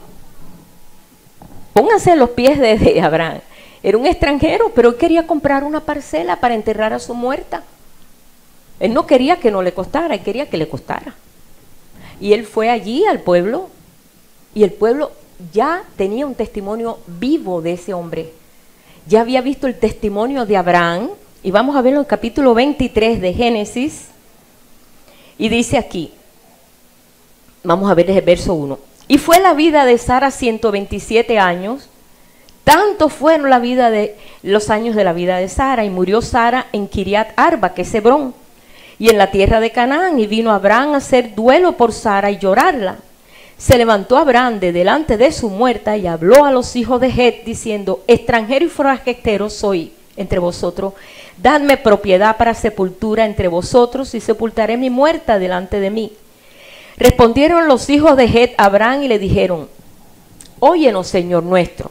Pónganse en los pies de Abraham. Era un extranjero, pero él quería comprar una parcela para enterrar a su muerta. Él no quería que no le costara, él quería que le costara. Y él fue allí al pueblo, y el pueblo ya tenía un testimonio vivo de ese hombre. Ya había visto el testimonio de Abraham, y vamos a verlo en el capítulo 23 de Génesis, y dice aquí, vamos a ver el verso 1. Y fue la vida de Sara 127 años, tanto fueron la vida de los años de la vida de Sara, y murió Sara en Kiriat Arba, que es Hebrón, y en la tierra de Canaán, y vino Abraham a hacer duelo por Sara y llorarla. Se levantó Abraham de delante de su muerta y habló a los hijos de Het, diciendo, extranjero y forastero soy entre vosotros, dadme propiedad para sepultura entre vosotros, y sepultaré mi muerta delante de mí. Respondieron los hijos de Het a Abraham y le dijeron, óyenos, Señor nuestro,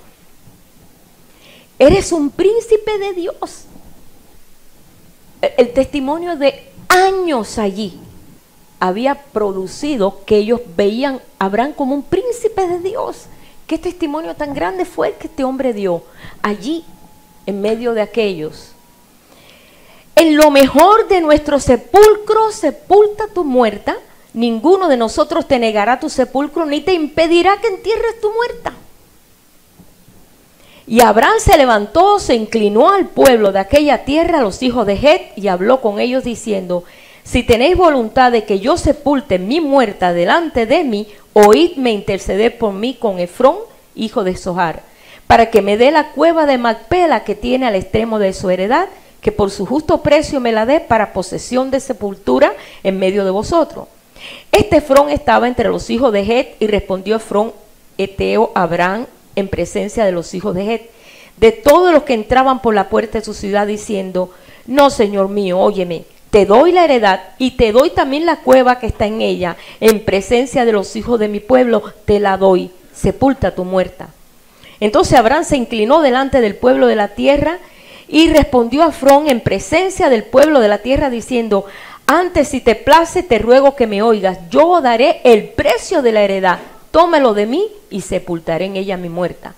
eres un príncipe de Dios. El testimonio de años allí había producido que ellos veían a Abraham como un príncipe de Dios. ¿Qué testimonio tan grande fue el que este hombre dio allí, en medio de aquellos? En lo mejor de nuestro sepulcro sepulta tu muerta, ninguno de nosotros te negará tu sepulcro, ni te impedirá que entierres tu muerta. Y Abraham se levantó, se inclinó al pueblo de aquella tierra, a los hijos de Het, y habló con ellos diciendo, si tenéis voluntad de que yo sepulte mi muerta delante de mí, oídme interceder por mí con Efrón, hijo de Zohar, para que me dé la cueva de Macpela que tiene al extremo de su heredad, que por su justo precio me la dé para posesión de sepultura en medio de vosotros. Este Efrón estaba entre los hijos de Het, y respondió Efrón eteo a Abraham en presencia de los hijos de Het, de todos los que entraban por la puerta de su ciudad, diciendo, no, señor mío, óyeme, te doy la heredad y te doy también la cueva que está en ella, en presencia de los hijos de mi pueblo, te la doy, sepulta tu muerta. Entonces Abraham se inclinó delante del pueblo de la tierra y respondió a Efrón en presencia del pueblo de la tierra, diciendo, antes, si te place, te ruego que me oigas, yo daré el precio de la heredad, tómelo de mí y sepultaré en ella mi muerta.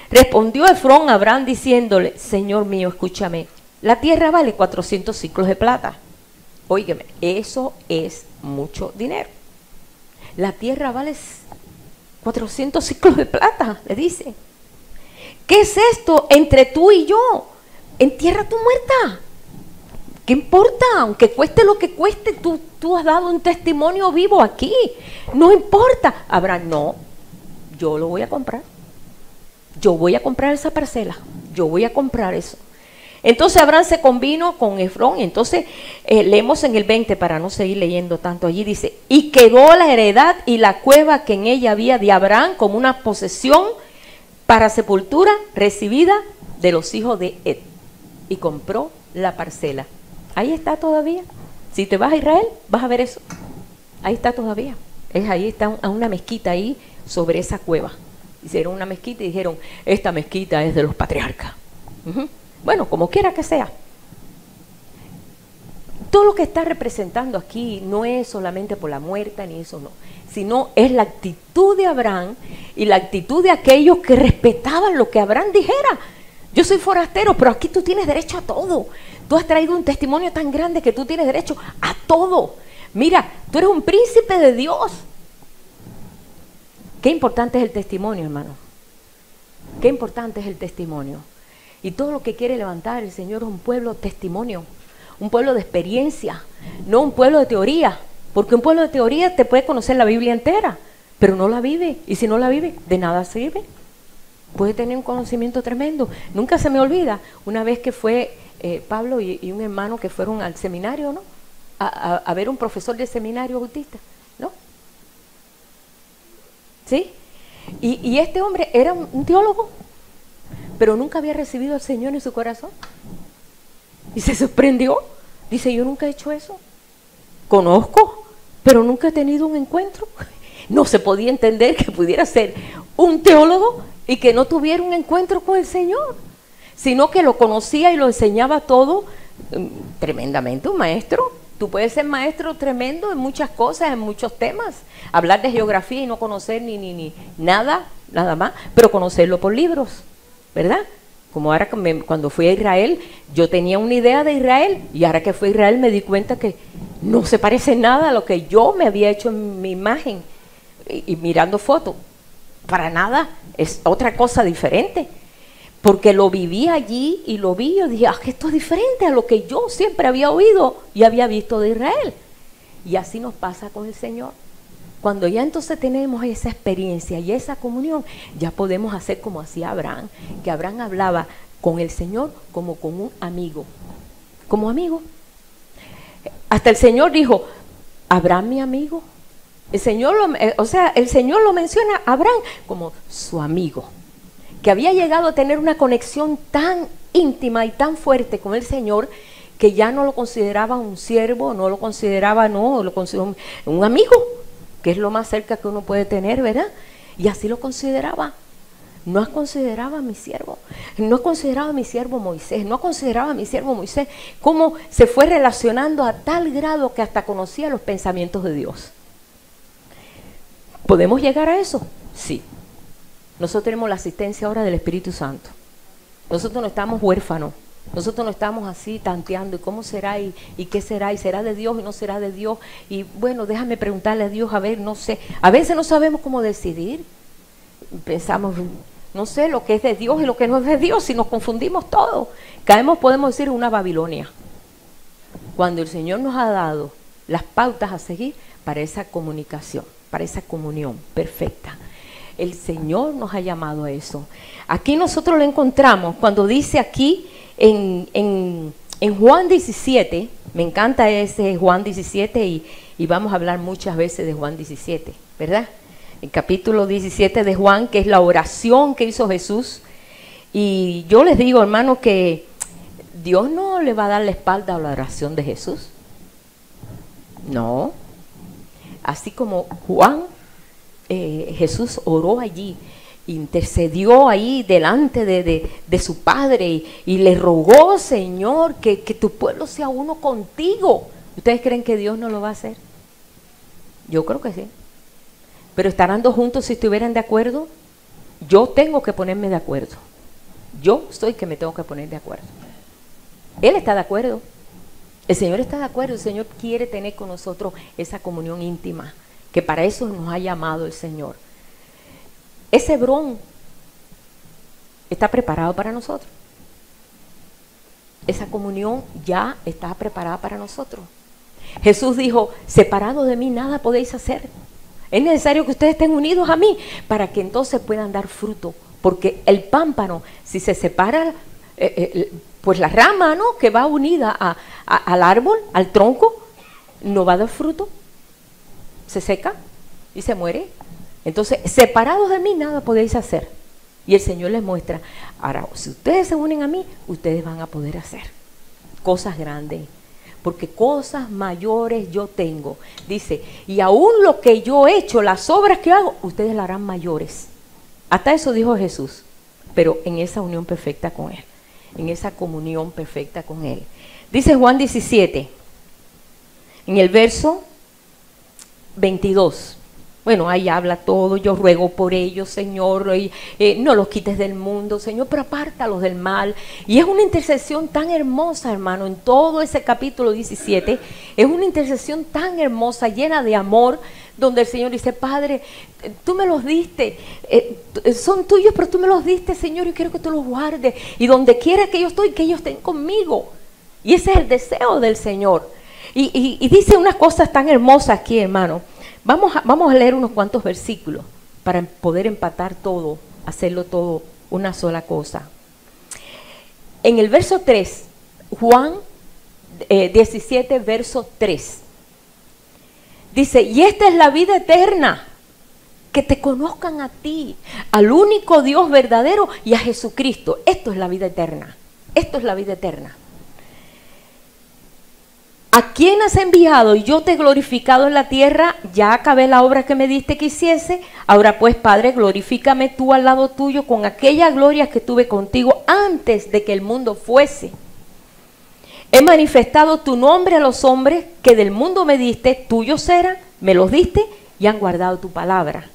Respondió Efrón a Abraham diciéndole, Señor mío, escúchame, la tierra vale 400 ciclos de plata. Óigame, eso es mucho dinero. La tierra vale 400 ciclos de plata, le dice. ¿Qué es esto entre tú y yo? Entierra tu muerta. ¿Qué importa? Aunque cueste lo que cueste, tú has dado un testimonio vivo aquí. No importa. Abraham, no, yo lo voy a comprar. Yo voy a comprar esa parcela. Yo voy a comprar eso. Entonces Abraham se convino con Efrón. Entonces leemos en el 20 para no seguir leyendo tanto. Allí dice, y quedó la heredad y la cueva que en ella había de Abraham como una posesión para sepultura recibida de los hijos de Het. Y compró la parcela. Ahí está todavía. Si te vas a Israel, vas a ver eso. Ahí está todavía. Ahí está una mezquita ahí sobre esa cueva. Hicieron una mezquita y dijeron, esta mezquita es de los patriarcas. Bueno, como quiera que sea. Todo lo que está representando aquí no es solamente por la muerte, ni eso no, sino es la actitud de Abraham y la actitud de aquellos que respetaban lo que Abraham dijera. Yo soy forastero, pero aquí tú tienes derecho a todo. Tú has traído un testimonio tan grande que tú tienes derecho a todo. Mira, tú eres un príncipe de Dios. Qué importante es el testimonio, hermano. Qué importante es el testimonio. Y todo lo que quiere levantar el Señor es un pueblo testimonio, un pueblo de experiencia, no un pueblo de teoría. Porque un pueblo de teoría te puede conocer la Biblia entera, pero no la vive. Y si no la vive, de nada sirve. Puede tener un conocimiento tremendo. Nunca se me olvida una vez que fue Pablo y un hermano que fueron al seminario, ¿no? A ver un profesor del seminario bautista, ¿no? ¿Sí? Y este hombre era un teólogo, pero nunca había recibido al Señor en su corazón. Y se sorprendió. Dice, yo nunca he hecho eso. Conozco, pero nunca he tenido un encuentro. no se podía entender que pudiera ser un teólogo y que no tuviera un encuentro con el Señor, sino que lo conocía y lo enseñaba todo tremendamente, un maestro. Tú puedes ser maestro tremendo en muchas cosas, en muchos temas, hablar de geografía y no conocer ni nada más, pero conocerlo por libros, ¿verdad? Como ahora cuando fui a Israel, yo tenía una idea de Israel y ahora que fui a Israel me di cuenta que no se parece nada a lo que yo me había hecho en mi imagen y mirando fotos. Para nada, es otra cosa diferente. Porque lo viví allí y lo vi y dije, esto es diferente a lo que yo siempre había oído y había visto de Israel. Y así nos pasa con el Señor. Cuando ya entonces tenemos esa experiencia y esa comunión, ya podemos hacer como hacía Abraham, que Abraham hablaba con el Señor como con un amigo, como amigo. Hasta el Señor dijo, ¿Abraham mi amigo? El Señor el Señor lo menciona a Abraham como su amigo, que había llegado a tener una conexión tan íntima y tan fuerte con el Señor que ya no lo consideraba un siervo, lo consideraba un amigo, que es lo más cerca que uno puede tener, ¿verdad? Y así lo consideraba. No consideraba a mi siervo, no consideraba a mi siervo Moisés, no consideraba a mi siervo Moisés, cómo se fue relacionando a tal grado que hasta conocía los pensamientos de Dios. ¿Podemos llegar a eso? Sí. Nosotros tenemos la asistencia ahora del Espíritu Santo. Nosotros no estamos huérfanos. Nosotros no estamos así tanteando, ¿y cómo será? ¿Y qué será? ¿Y será de Dios y no será de Dios? Y bueno, déjame preguntarle a Dios, a ver, no sé. A veces no sabemos cómo decidir. Pensamos, no sé, lo que es de Dios y lo que no es de Dios, y nos confundimos todo. Caemos, podemos decir, en una Babilonia. Cuando el Señor nos ha dado las pautas a seguir para esa comunicación, para esa comunión perfecta. El Señor nos ha llamado a eso. Aquí nosotros lo encontramos cuando dice aquí en Juan 17, me encanta ese Juan 17 y vamos a hablar muchas veces de Juan 17, ¿verdad? El capítulo 17 de Juan, que es la oración que hizo Jesús. Y yo les digo, hermano, que Dios no le va a dar la espalda a la oración de Jesús. No. Así como Jesús oró allí, intercedió ahí delante de su Padre y le rogó, Señor, que tu pueblo sea uno contigo. ¿Ustedes creen que Dios no lo va a hacer? Yo creo que sí. Pero estarán dos juntos si estuvieran de acuerdo. Yo tengo que ponerme de acuerdo. Yo soy que me tengo que poner de acuerdo. Él está de acuerdo. El Señor está de acuerdo. El Señor quiere tener con nosotros esa comunión íntima, que para eso nos ha llamado el Señor. Ese Hebrón está preparado para nosotros. Esa comunión ya está preparada para nosotros. Jesús dijo, separado de mí nada podéis hacer. Es necesario que ustedes estén unidos a mí para que entonces puedan dar fruto. Porque el pámpano, si se separa, pues la rama, ¿no?, que va unida al árbol, al tronco, no va a dar fruto. Se seca y se muere. Entonces, separados de mí nada podéis hacer. Y el Señor les muestra, ahora, si ustedes se unen a mí, ustedes van a poder hacer cosas grandes, porque cosas mayores yo tengo. Dice, y aún lo que yo he hecho, las obras que hago, ustedes las harán mayores. Hasta eso dijo Jesús, pero en esa unión perfecta con Él, en esa comunión perfecta con Él. Dice Juan 17, en el verso 22. Bueno, ahí habla todo, yo ruego por ellos, Señor, no los quites del mundo, Señor, pero apártalos del mal. Y es una intercesión tan hermosa, hermano, en todo ese capítulo 17, es una intercesión tan hermosa, llena de amor, donde el Señor dice, Padre, tú me los diste, son tuyos, pero tú me los diste, Señor, y quiero que tú los guardes. Y donde quiera que yo estoy, que ellos estén conmigo. Y ese es el deseo del Señor. Y dice unas cosas tan hermosas aquí, hermano. Vamos a leer unos cuantos versículos para poder empatar todo, hacerlo todo una sola cosa. En el verso 3, Juan 17, verso 3, dice, y esta es la vida eterna, que te conozcan a ti, al único Dios verdadero y a Jesucristo. Esto es la vida eterna. Esto es la vida eterna. ¿a quién has enviado? Y yo te he glorificado en la tierra, ya acabé la obra que me diste que hiciese. Ahora pues, Padre, glorifícame tú al lado tuyo con aquella gloria que tuve contigo antes de que el mundo fuese. He manifestado tu nombre a los hombres que del mundo me diste, tuyos eran, me los diste y han guardado tu palabra.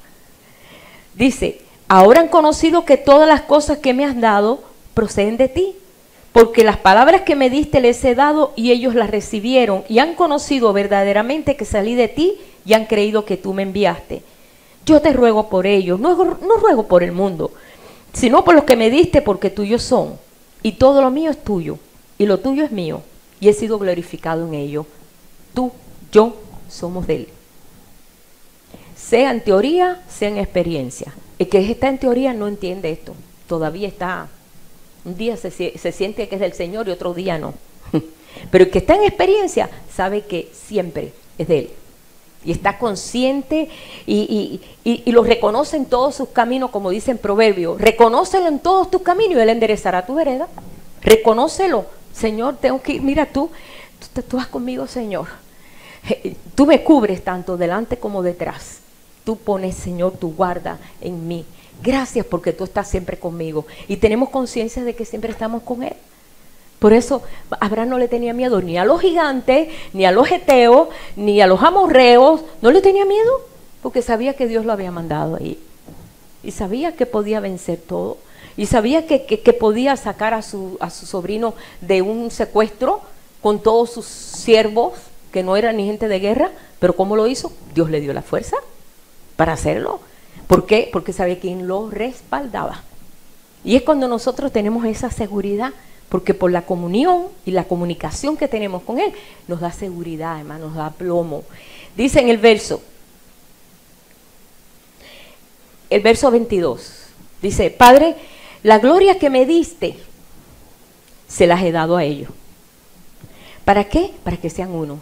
Dice, ahora han conocido que todas las cosas que me has dado proceden de ti, porque las palabras que me diste les he dado y ellos las recibieron y han conocido verdaderamente que salí de ti y han creído que tú me enviaste. Yo te ruego por ellos, no ruego por el mundo, sino por los que me diste, porque tuyos son, y todo lo mío es tuyo, y lo tuyo es mío, y he sido glorificado en ello. Tú, yo, somos de él. Sea en teoría, sea en experiencia. El que está en teoría no entiende esto, todavía está, un día se siente que es del Señor y otro día no. Pero el que está en experiencia sabe que siempre es de él. Y está consciente y lo reconoce en todos sus caminos, como dice en Proverbios. Reconócelo en todos tus caminos y él enderezará tu vereda. Reconócelo. Señor, tengo que ir. Mira tú vas conmigo, Señor. Tú me cubres tanto delante como detrás. Tú pones, Señor, tu guarda en mí. Gracias porque tú estás siempre conmigo. Y tenemos conciencia de que siempre estamos con él. Por eso Abraham no le tenía miedo ni a los gigantes, ni a los heteos, ni a los amorreos. No le tenía miedo porque sabía que Dios lo había mandado ahí. Y sabía que podía vencer todo. Y sabía que podía sacar a su sobrino de un secuestro con todos sus siervos, que no eran ni gente de guerra. Pero ¿cómo lo hizo? Dios le dio la fuerza para hacerlo. ¿Por qué? Porque sabía quién lo respaldaba. Y es cuando nosotros tenemos esa seguridad, porque por la comunión y la comunicación que tenemos con él, nos da seguridad, hermano, nos da plomo. Dice en el verso 22, dice, Padre, la gloria que me diste, se las he dado a ellos. ¿Para qué? Para que sean uno.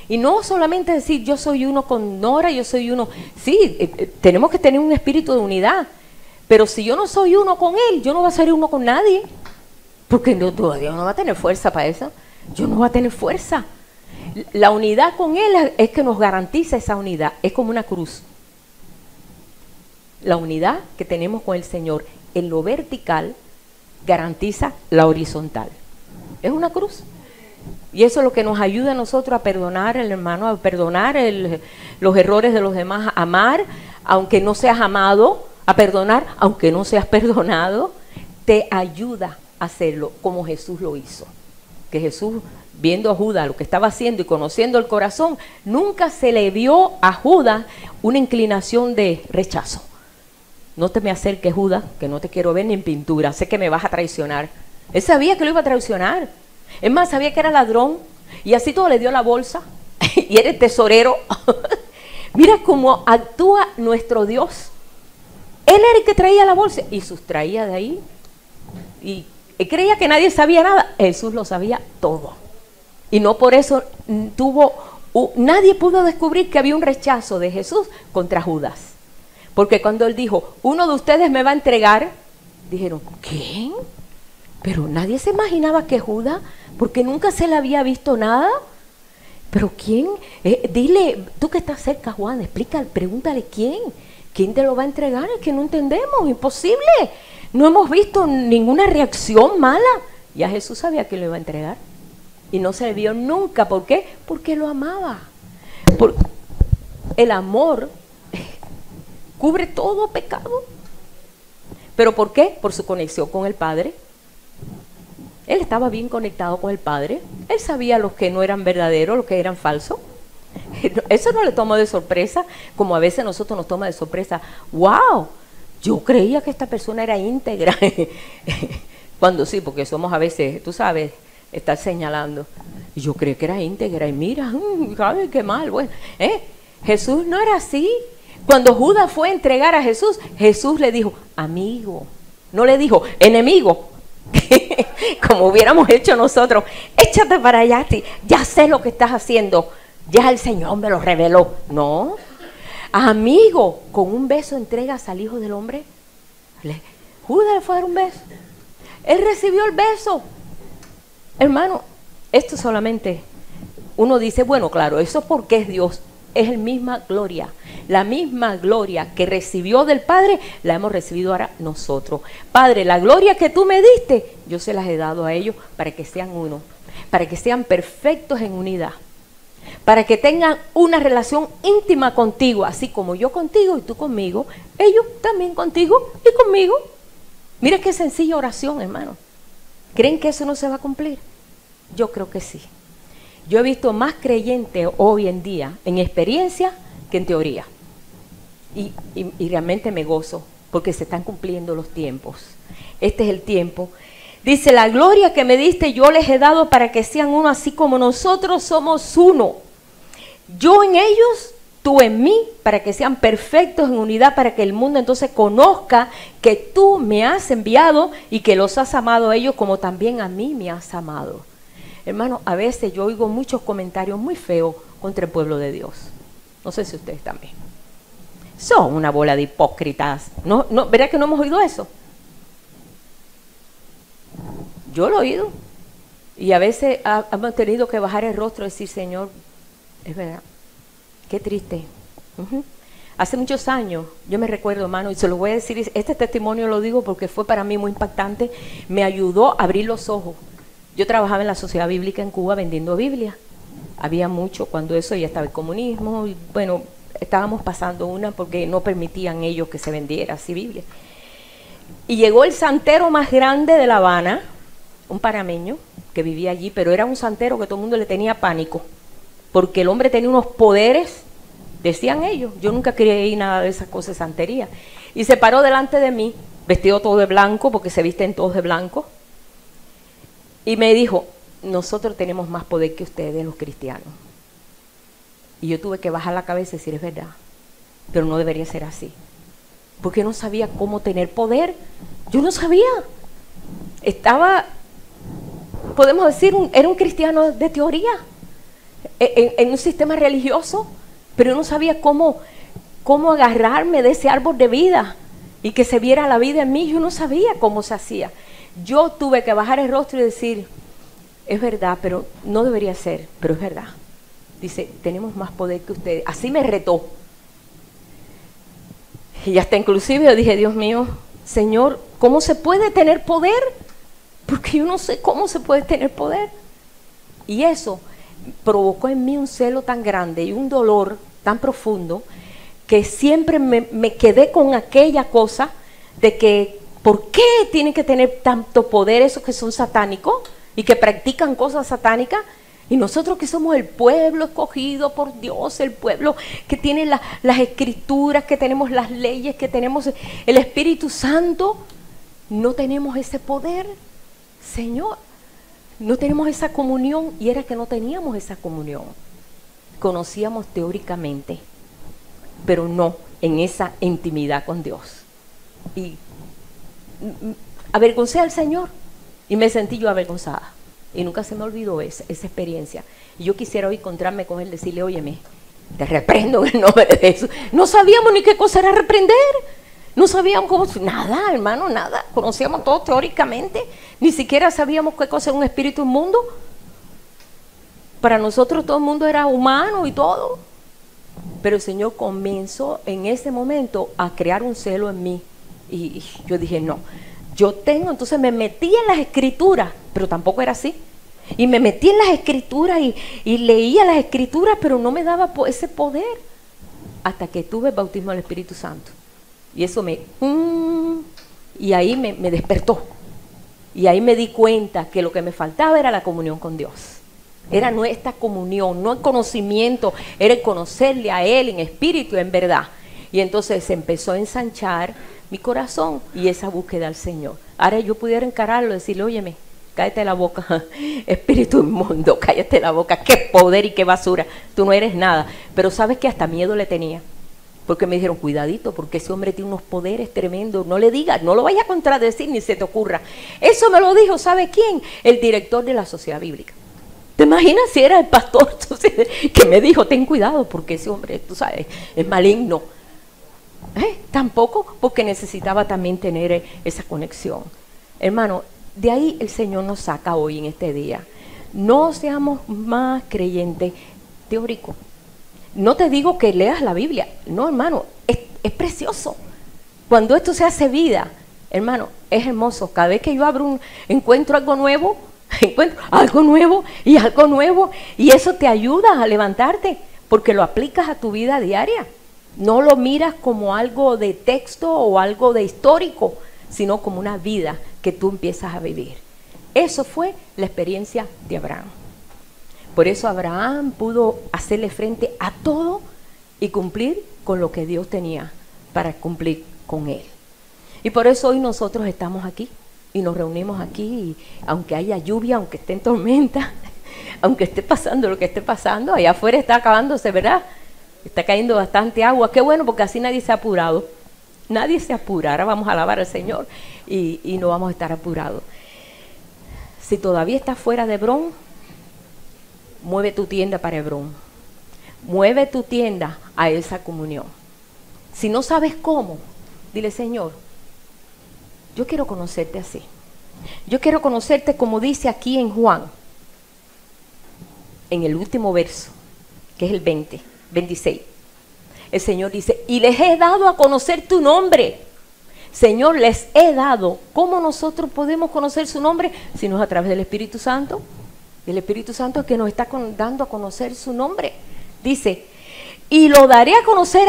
Y no solamente decir, yo soy uno con Nora, yo soy uno. Sí, tenemos que tener un espíritu de unidad. Pero si yo no soy uno con él, yo no voy a ser uno con nadie. Porque Dios no va a tener fuerza para eso. Yo no voy a tener fuerza. La unidad con él es que nos garantiza esa unidad. Es como una cruz. La unidad que tenemos con el Señor en lo vertical garantiza la horizontal. Es una cruz. Y eso es lo que nos ayuda a nosotros a perdonar al hermano, a perdonar los errores de los demás, a amar, aunque no seas amado, a perdonar, aunque no seas perdonado. Te ayuda a hacerlo como Jesús lo hizo. Que Jesús, viendo a Judas lo que estaba haciendo y conociendo el corazón, nunca se le vio a Judas una inclinación de rechazo. No te me acerques, Judas, que no te quiero ver ni en pintura, sé que me vas a traicionar. Él sabía que lo iba a traicionar. Es más, sabía que era ladrón y así todo le dio la bolsa y eres tesorero. Mira cómo actúa nuestro Dios. Él era el que traía la bolsa y sustraía de ahí. Y él creía que nadie sabía nada. Jesús lo sabía todo. Y no por eso nadie pudo descubrir que había un rechazo de Jesús contra Judas. Porque cuando él dijo, uno de ustedes me va a entregar, dijeron, ¿quién? Pero nadie se imaginaba que Judas, porque nunca se le había visto nada. ¿Pero quién? Dile, tú que estás cerca, Juan, explícale, pregúntale quién. ¿Quién te lo va a entregar? Es que no entendemos, imposible. No hemos visto ninguna reacción mala. Ya Jesús sabía que lo iba a entregar. Y no se le vio nunca. ¿Por qué? Porque lo amaba. El amor cubre todo pecado. ¿Pero por qué? Por su conexión con el Padre. Él estaba bien conectado con el Padre. Él sabía los que no eran verdaderos, los que eran falsos. Eso no le tomó de sorpresa, como a veces a nosotros nos toma de sorpresa. ¡Wow! Yo creía que esta persona era íntegra. Cuando sí, porque somos a veces, tú sabes, estar señalando. Y yo creí que era íntegra. Y mira, ¿sabes qué mal? Bueno, Jesús no era así. Cuando Judas fue a entregar a Jesús, Jesús le dijo, amigo. No le dijo, enemigo. Como hubiéramos hecho nosotros. Échate para allá, ya sé lo que estás haciendo. Ya el Señor me lo reveló. No. Amigo, con un beso entregas al Hijo del Hombre. Judas le fue a dar un beso. Él recibió el beso. Hermano, esto solamente uno dice, bueno, claro, eso porque es Dios. Es la misma gloria. La misma gloria que recibió del Padre, la hemos recibido ahora nosotros. Padre, la gloria que tú me diste, yo se las he dado a ellos para que sean uno, para que sean perfectos en unidad, para que tengan una relación íntima contigo, así como yo contigo y tú conmigo, ellos también contigo y conmigo. Mira qué sencilla oración, hermano. ¿Creen que eso no se va a cumplir? Yo creo que sí. Yo he visto más creyentes hoy en día en experiencia que en teoría. Y realmente me gozo porque se están cumpliendo los tiempos. Este es el tiempo. Dice, la gloria que me diste yo les he dado para que sean uno, así como nosotros somos uno. Yo en ellos, tú en mí, para que sean perfectos en unidad, para que el mundo entonces conozca que tú me has enviado y que los has amado a ellos como también a mí me has amado. Hermano, a veces yo oigo muchos comentarios muy feos contra el pueblo de Dios. No sé si ustedes también. Son una bola de hipócritas. ¿Verdad que no hemos oído eso? Yo lo he oído. Y a veces hemos tenido que bajar el rostro y decir, Señor, es verdad, qué triste. Hace muchos años, yo me recuerdo, hermano, y se lo voy a decir, este testimonio lo digo porque fue para mí muy impactante, me ayudó a abrir los ojos. Yo trabajaba en la Sociedad Bíblica en Cuba vendiendo Biblia. Había mucho cuando eso ya estaba el comunismo. Y bueno, estábamos pasando una porque no permitían ellos que se vendiera así Biblia. Y llegó el santero más grande de La Habana, un panameño que vivía allí, pero era un santero que todo el mundo le tenía pánico, porque el hombre tenía unos poderes, decían ellos. Yo nunca creí nada de esas cosas de santería. Y se paró delante de mí, vestido todo de blanco, porque se visten todos de blanco. Y me dijo, nosotros tenemos más poder que ustedes, los cristianos. Y yo tuve que bajar la cabeza y decir, es verdad, pero no debería ser así. Porque no sabía cómo tener poder. Yo no sabía. Estaba, podemos decir, era un cristiano de teoría, en un sistema religioso, pero yo no sabía cómo agarrarme de ese árbol de vida y que se viera la vida en mí. Yo no sabía cómo se hacía. Yo tuve que bajar el rostro y decir, es verdad, pero no debería ser, pero es verdad. Dice, tenemos más poder que ustedes. Así me retó. Y hasta inclusive yo dije, Dios mío, Señor, ¿cómo se puede tener poder? Porque yo no sé cómo se puede tener poder. Y eso provocó en mí un celo tan grande y un dolor tan profundo que siempre me quedé con aquella cosa de que ¿por qué tienen que tener tanto poder esos que son satánicos y que practican cosas satánicas? Y nosotros que somos el pueblo escogido por Dios, el pueblo que tiene las escrituras, que tenemos las leyes, que tenemos el Espíritu Santo, no tenemos ese poder, Señor. No tenemos esa comunión, y era que no teníamos esa comunión. Conocíamos teóricamente, pero no en esa intimidad con Dios. Y avergoncé al Señor y me sentí yo avergonzada y nunca se me olvidó esa experiencia. Y yo quisiera hoy encontrarme con él, decirle, óyeme, te reprendo en el nombre de Jesús. No sabíamos ni qué cosa era reprender, no sabíamos cómo, nada, hermano, nada. Conocíamos todo teóricamente, ni siquiera sabíamos qué cosa era un espíritu inmundo. Para nosotros todo el mundo era humano y todo, pero el Señor comenzó en ese momento a crear un celo en mí. Y yo dije, no, yo tengo, entonces me metí en las escrituras, pero tampoco era así. Y me metí en las escrituras y leía las escrituras, pero no me daba ese poder. Hasta que tuve el bautismo del Espíritu Santo. Y eso y ahí me despertó. Y ahí me di cuenta que lo que me faltaba era la comunión con Dios. Era nuestra comunión, no el conocimiento, era el conocerle a Él en espíritu y en verdad. Y entonces se empezó a ensanchar mi corazón y esa búsqueda al Señor. Ahora yo pudiera encararlo y decirle, óyeme, cállate la boca, espíritu inmundo, cállate la boca, qué poder y qué basura, tú no eres nada. Pero sabes que hasta miedo le tenía, porque me dijeron, cuidadito, porque ese hombre tiene unos poderes tremendos, no le digas, no lo vayas a contradecir ni se te ocurra. Eso me lo dijo, ¿sabe quién? El director de la Sociedad Bíblica. ¿Te imaginas si era el pastor que me dijo, ten cuidado, porque ese hombre, tú sabes, es maligno? Tampoco, porque necesitaba también tener esa conexión. Hermano, de ahí el Señor nos saca hoy en este día. no seamos más creyentes teóricos. No te digo que leas la Biblia, no, hermano, es precioso. Cuando esto se hace vida, hermano, es hermoso. Cada vez que yo encuentro algo nuevo y algo nuevo, y eso te ayuda a levantarte, porque lo aplicas a tu vida diaria. No lo miras como algo de texto o algo de histórico, sino como una vida que tú empiezas a vivir. Eso fue la experiencia de Abraham. Por eso Abraham pudo hacerle frente a todo y cumplir con lo que Dios tenía para cumplir con él. Y por eso hoy nosotros estamos aquí y nos reunimos aquí, y aunque haya lluvia, aunque esté en tormenta, aunque esté pasando lo que esté pasando, allá afuera está acabándose, ¿verdad? Está cayendo bastante agua. Qué bueno, porque así nadie se ha apurado. Nadie se apura. Ahora vamos a alabar al Señor y no vamos a estar apurados. Si todavía estás fuera de Hebrón, mueve tu tienda para Hebrón. Mueve tu tienda a esa comunión. Si no sabes cómo, dile: Señor, yo quiero conocerte así. Yo quiero conocerte como dice aquí en Juan, en el último verso, que es el 26. El Señor dice: y les he dado a conocer tu nombre. Señor, les he dado. ¿Cómo nosotros podemos conocer su nombre? Si no es a través del Espíritu Santo. El Espíritu Santo es que nos está dando a conocer su nombre. Dice: y lo daré a conocer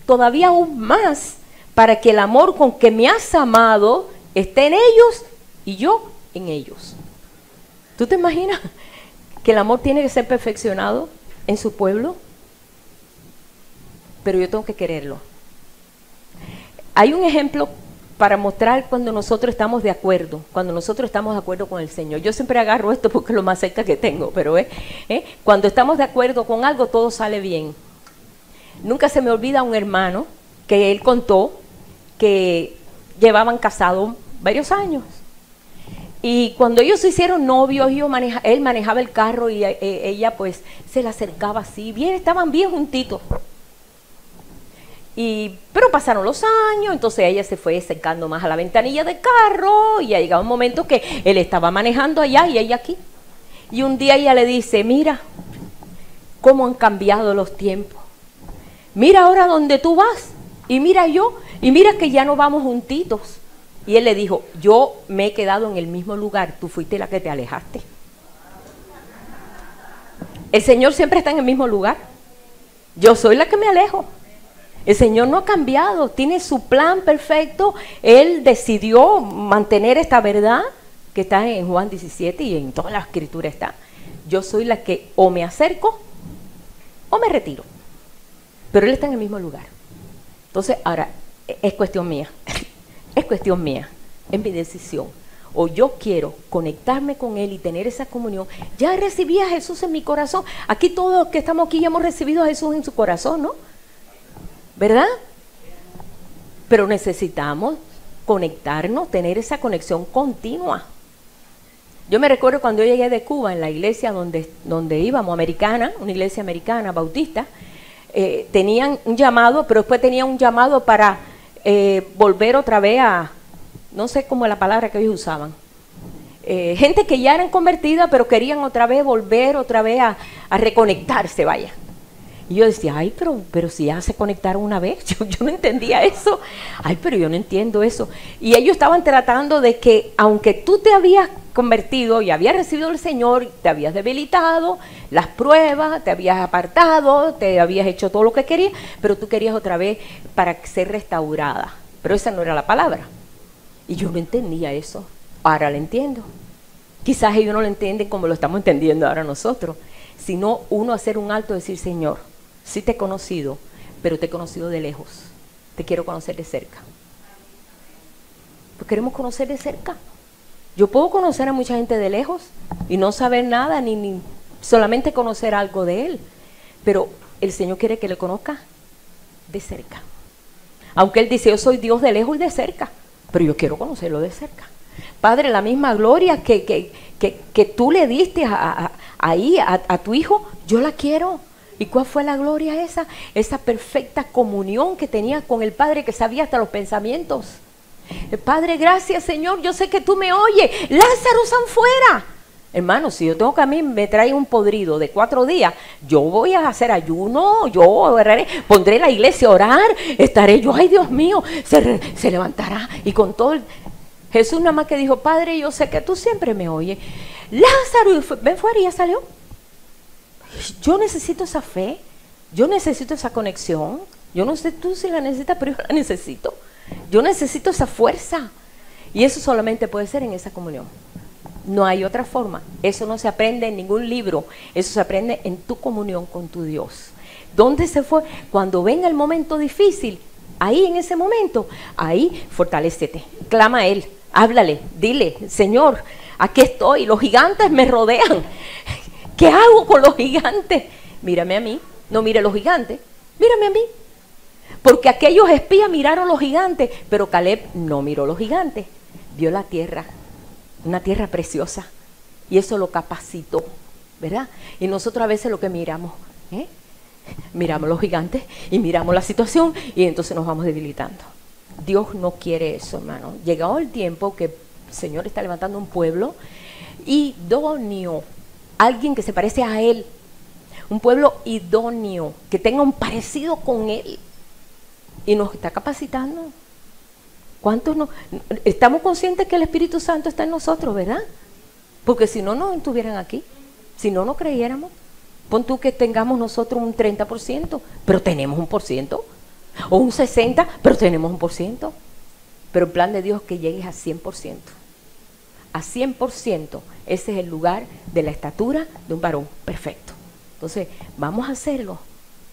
todavía aún más, para que el amor con que me has amado esté en ellos y yo en ellos. ¿Tú te imaginas que el amor tiene que ser perfeccionado en su pueblo? Pero yo tengo que quererlo. Hay un ejemplo para mostrar cuando nosotros estamos de acuerdo, cuando nosotros estamos de acuerdo con el Señor. Yo siempre agarro esto porque es lo más cerca que tengo, pero cuando estamos de acuerdo con algo, todo sale bien. Nunca se me olvida un hermano que él contó que llevaban casados varios años. Y cuando ellos se hicieron novios, él manejaba el carro y ella pues se le acercaba así, bien, estaban bien juntitos. Pero pasaron los años, entonces ella se fue acercando más a la ventanilla del carro, y ya llegaba un momento que él estaba manejando allá y ella aquí. Y un día ella le dice: mira cómo han cambiado los tiempos. Mira ahora dónde tú vas, y mira yo, y mira que ya no vamos juntitos. Y él le dijo: yo me he quedado en el mismo lugar, tú fuiste la que te alejaste. El Señor siempre está en el mismo lugar. Yo soy la que me alejo. El Señor no ha cambiado, tiene su plan perfecto. Él decidió mantener esta verdad que está en Juan 17 y en toda la escritura está. Yo soy la que o me acerco o me retiro. Pero Él está en el mismo lugar. Entonces, ahora, es cuestión mía. Es cuestión mía, es mi decisión. O yo quiero conectarme con Él y tener esa comunión. Ya recibí a Jesús en mi corazón. Aquí todos los que estamos aquí ya hemos recibido a Jesús en su corazón, ¿no? ¿Verdad? Pero necesitamos conectarnos, tener esa conexión continua. Yo me recuerdo cuando yo llegué de Cuba, en la iglesia donde íbamos, americana, una iglesia americana, bautista, tenían un llamado, pero después tenían un llamado para volver otra vez a, no sé cómo es la palabra que ellos usaban, gente que ya eran convertidas, pero querían otra vez volver otra vez a reconectarse, vaya. Y yo decía: ay, pero si ya se conectaron una vez, yo no entendía eso. Ay, pero yo no entiendo eso. Y ellos estaban tratando de que, aunque tú te habías convertido y habías recibido al Señor, te habías debilitado, las pruebas, te habías apartado, te habías hecho todo lo que querías, pero tú querías otra vez para ser restaurada. Pero esa no era la palabra. Y yo no entendía eso. Ahora lo entiendo. Quizás ellos no lo entienden como lo estamos entendiendo ahora nosotros, sino uno hacer un alto y decir: Señor, sí te he conocido, pero te he conocido de lejos. Te quiero conocer de cerca. Pues queremos conocer de cerca. Yo puedo conocer a mucha gente de lejos y no saber nada, ni solamente conocer algo de Él. Pero el Señor quiere que le conozca de cerca. Aunque Él dice: yo soy Dios de lejos y de cerca, pero yo quiero conocerlo de cerca. Padre, la misma gloria que tú le diste a tu Hijo, yo la quiero. ¿Y cuál fue la gloria esa? Esa perfecta comunión que tenía con el Padre, que sabía hasta los pensamientos. Padre, gracias, Señor, yo sé que tú me oyes. Lázaro, sal fuera. Hermano, si yo tengo que a mí me trae un podrido de 4 días, yo voy a hacer ayuno, yo oraré, pondré la iglesia a orar, estaré yo, ay Dios mío, se levantará. Y con todo Jesús nada más que dijo, Padre, yo sé que tú siempre me oyes. Lázaro, ven fuera y ya salió. Yo necesito esa fe, yo necesito esa conexión. Yo no sé tú si la necesitas, pero yo la necesito. Yo necesito esa fuerza. Y eso solamente puede ser en esa comunión. No hay otra forma. Eso no se aprende en ningún libro. Eso se aprende en tu comunión con tu Dios. ¿Dónde se fue? Cuando venga el momento difícil, ahí en ese momento, ahí fortalécete. Clama a Él, háblale, dile, Señor, aquí estoy, los gigantes me rodean. ¿Qué hago con los gigantes? Mírame a mí, no mire los gigantes, mírame a mí. Porque aquellos espías miraron los gigantes, pero Caleb no miró los gigantes, vio la tierra. Una tierra preciosa, y eso lo capacitó, ¿verdad? Y nosotros a veces lo que miramos, miramos los gigantes y miramos la situación y entonces nos vamos debilitando. Dios no quiere eso, hermano. Llegado el tiempo que el Señor está levantando un pueblo idóneo, alguien que se parece a Él, un pueblo idóneo, que tenga un parecido con Él, y nos está capacitando. ¿Cuántos no? Estamos conscientes que el Espíritu Santo está en nosotros, ¿verdad? Porque si no, no estuvieran aquí. Si no, no creyéramos. Pon tú que tengamos nosotros un 30%, pero tenemos un por ciento. O un 60%, pero tenemos un por ciento. Pero el plan de Dios es que llegues a 100%. A 100%, ese es el lugar de la estatura de un varón perfecto. Entonces, vamos a hacerlo.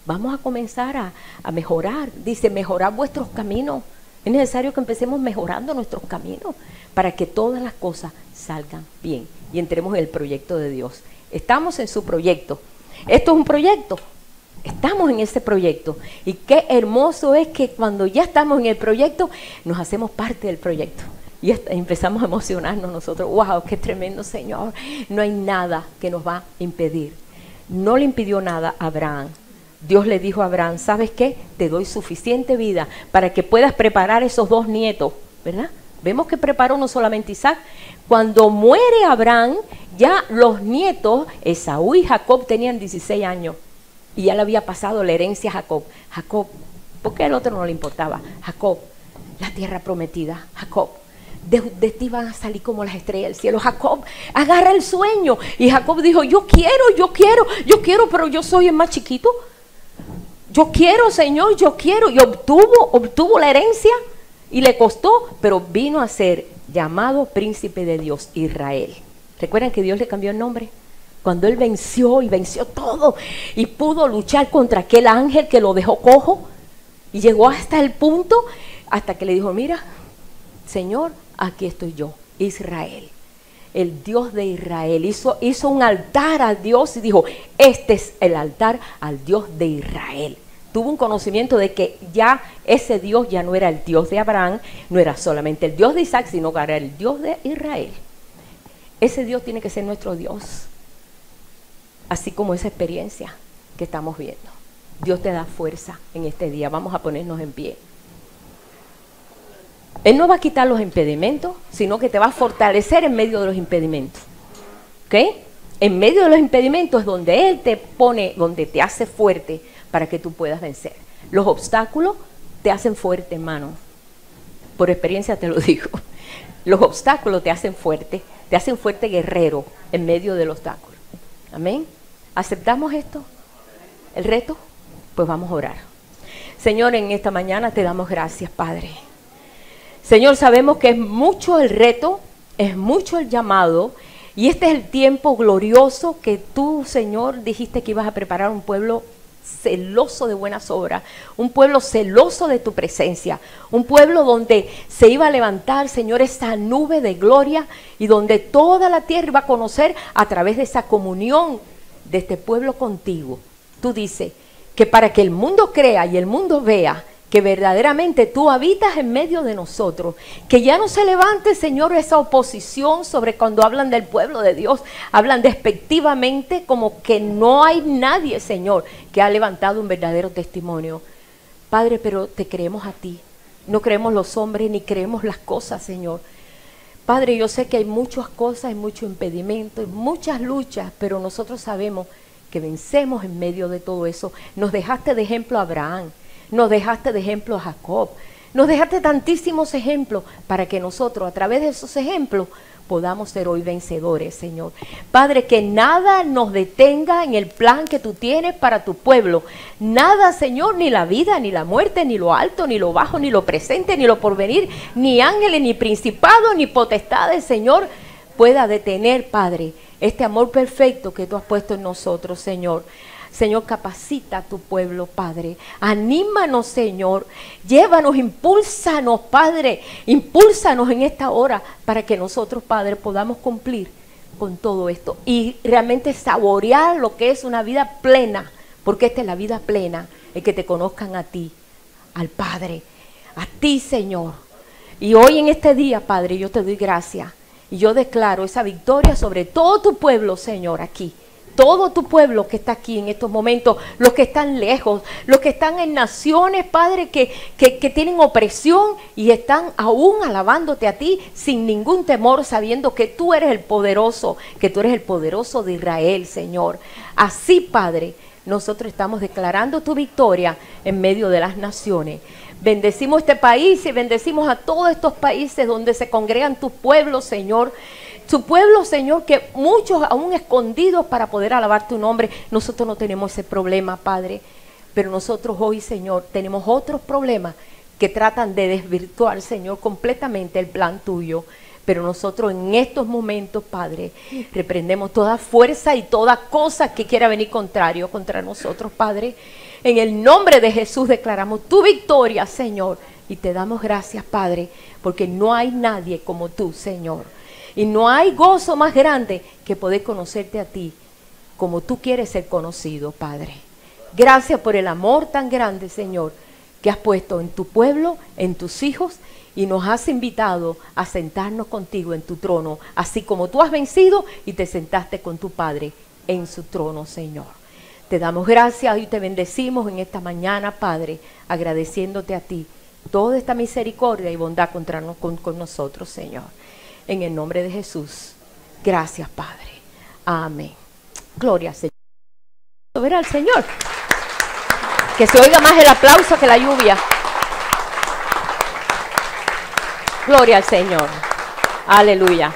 Vamos a comenzar a mejorar. Dice, mejorar vuestros caminos. Es necesario que empecemos mejorando nuestros caminos para que todas las cosas salgan bien y entremos en el proyecto de Dios. Estamos en su proyecto. Esto es un proyecto. Estamos en ese proyecto. Y qué hermoso es que cuando ya estamos en el proyecto, nos hacemos parte del proyecto. Y empezamos a emocionarnos nosotros. ¡Wow! ¡Qué tremendo, Señor! No hay nada que nos va a impedir. No le impidió nada a Abraham. Dios le dijo a Abraham, ¿sabes qué? Te doy suficiente vida para que puedas preparar esos 2 nietos, ¿verdad? Vemos que preparó no solamente Isaac. Cuando muere Abraham, ya los nietos, Esaú y Jacob, tenían 16 años. Y ya le había pasado la herencia a Jacob. Jacob, porque al otro no le importaba. Jacob, la tierra prometida. Jacob, de ti van a salir como las estrellas del cielo. Jacob, agarra el sueño. Y Jacob dijo, yo quiero, pero yo soy el más chiquito. Yo quiero, Señor, yo quiero. Y obtuvo la herencia y le costó, pero vino a ser llamado príncipe de Dios, Israel. ¿Recuerdan que Dios le cambió el nombre? Cuando él venció y venció todo y pudo luchar contra aquel ángel que lo dejó cojo y llegó hasta el punto, hasta que le dijo, mira, Señor, aquí estoy yo, Israel. El Dios de Israel hizo un altar a Dios y dijo, este es el altar al Dios de Israel. Tuvo un conocimiento de que ya ese Dios ya no era el Dios de Abraham, no era solamente el Dios de Isaac, sino que era el Dios de Israel. Ese Dios tiene que ser nuestro Dios, así como esa experiencia que estamos viendo. Dios te da fuerza en este día. Vamos a ponernos en pie. Él no va a quitar los impedimentos, sino que te va a fortalecer en medio de los impedimentos. ¿Ok? En medio de los impedimentos es donde Él te pone, donde te hace fuerte para que tú puedas vencer. Los obstáculos te hacen fuerte, hermano. Por experiencia te lo digo. Los obstáculos te hacen fuerte guerrero en medio del obstáculo. Amén. ¿Aceptamos esto? ¿El reto? Pues vamos a orar. Señor, en esta mañana te damos gracias, Padre. Señor, sabemos que es mucho el reto, es mucho el llamado, y este es el tiempo glorioso que tú, Señor, dijiste que ibas a preparar un pueblo celoso de buenas obras, un pueblo celoso de tu presencia, un pueblo donde se iba a levantar, Señor, esa nube de gloria y donde toda la tierra iba a conocer a través de esa comunión de este pueblo contigo. Tú dices que para que el mundo crea y el mundo vea que verdaderamente tú habitas en medio de nosotros, que ya no se levante, Señor, esa oposición sobre cuando hablan del pueblo de Dios, hablan despectivamente como que no hay nadie, Señor, que ha levantado un verdadero testimonio. Padre, pero te creemos a ti, no creemos los hombres ni creemos las cosas, Señor, Padre, yo sé que hay muchas cosas, hay mucho impedimento, hay muchas luchas, pero nosotros sabemos que vencemos en medio de todo eso. Nos dejaste de ejemplo a Abraham, nos dejaste de ejemplo a Jacob, nos dejaste tantísimos ejemplos para que nosotros, a través de esos ejemplos, podamos ser hoy vencedores, Señor. Padre, que nada nos detenga en el plan que tú tienes para tu pueblo. Nada, Señor, ni la vida, ni la muerte, ni lo alto, ni lo bajo, ni lo presente, ni lo porvenir, ni ángeles, ni principados, ni potestades, Señor, pueda detener, Padre, este amor perfecto que tú has puesto en nosotros, Señor. Señor, capacita a tu pueblo, Padre. Anímanos, Señor. Llévanos, impúlsanos, Padre. Impúlsanos en esta hora para que nosotros, Padre, podamos cumplir con todo esto y realmente saborear lo que es una vida plena, porque esta es la vida plena, el que te conozcan a ti, al Padre, a ti, Señor. Y hoy en este día, Padre, yo te doy gracias y yo declaro esa victoria sobre todo tu pueblo, Señor, aquí. Todo tu pueblo que está aquí en estos momentos, los que están lejos, los que están en naciones, Padre, que tienen opresión y están aún alabándote a ti sin ningún temor, sabiendo que tú eres el poderoso, que tú eres el poderoso de Israel, Señor. Así, Padre, nosotros estamos declarando tu victoria en medio de las naciones. Bendecimos este país y bendecimos a todos estos países donde se congregan tus pueblos, Señor. Tu pueblo, Señor, que muchos aún escondidos para poder alabar tu nombre. Nosotros no tenemos ese problema, Padre. Pero nosotros hoy, Señor, tenemos otros problemas que tratan de desvirtuar, Señor, completamente el plan tuyo. Pero nosotros en estos momentos, Padre, reprendemos toda fuerza y toda cosa que quiera venir contrario contra nosotros, Padre. En el nombre de Jesús declaramos tu victoria, Señor. Y te damos gracias, Padre, porque no hay nadie como tú, Señor. Y no hay gozo más grande que poder conocerte a ti como tú quieres ser conocido, Padre. Gracias por el amor tan grande, Señor, que has puesto en tu pueblo, en tus hijos, y nos has invitado a sentarnos contigo en tu trono, así como tú has vencido y te sentaste con tu Padre en su trono, Señor. Te damos gracias y te bendecimos en esta mañana, Padre, agradeciéndote a ti toda esta misericordia y bondad con nosotros, Señor. En el nombre de Jesús. Gracias, Padre. Amén. Gloria al Señor. Ver al Señor. Que se oiga más el aplauso que la lluvia. Gloria al Señor. Aleluya.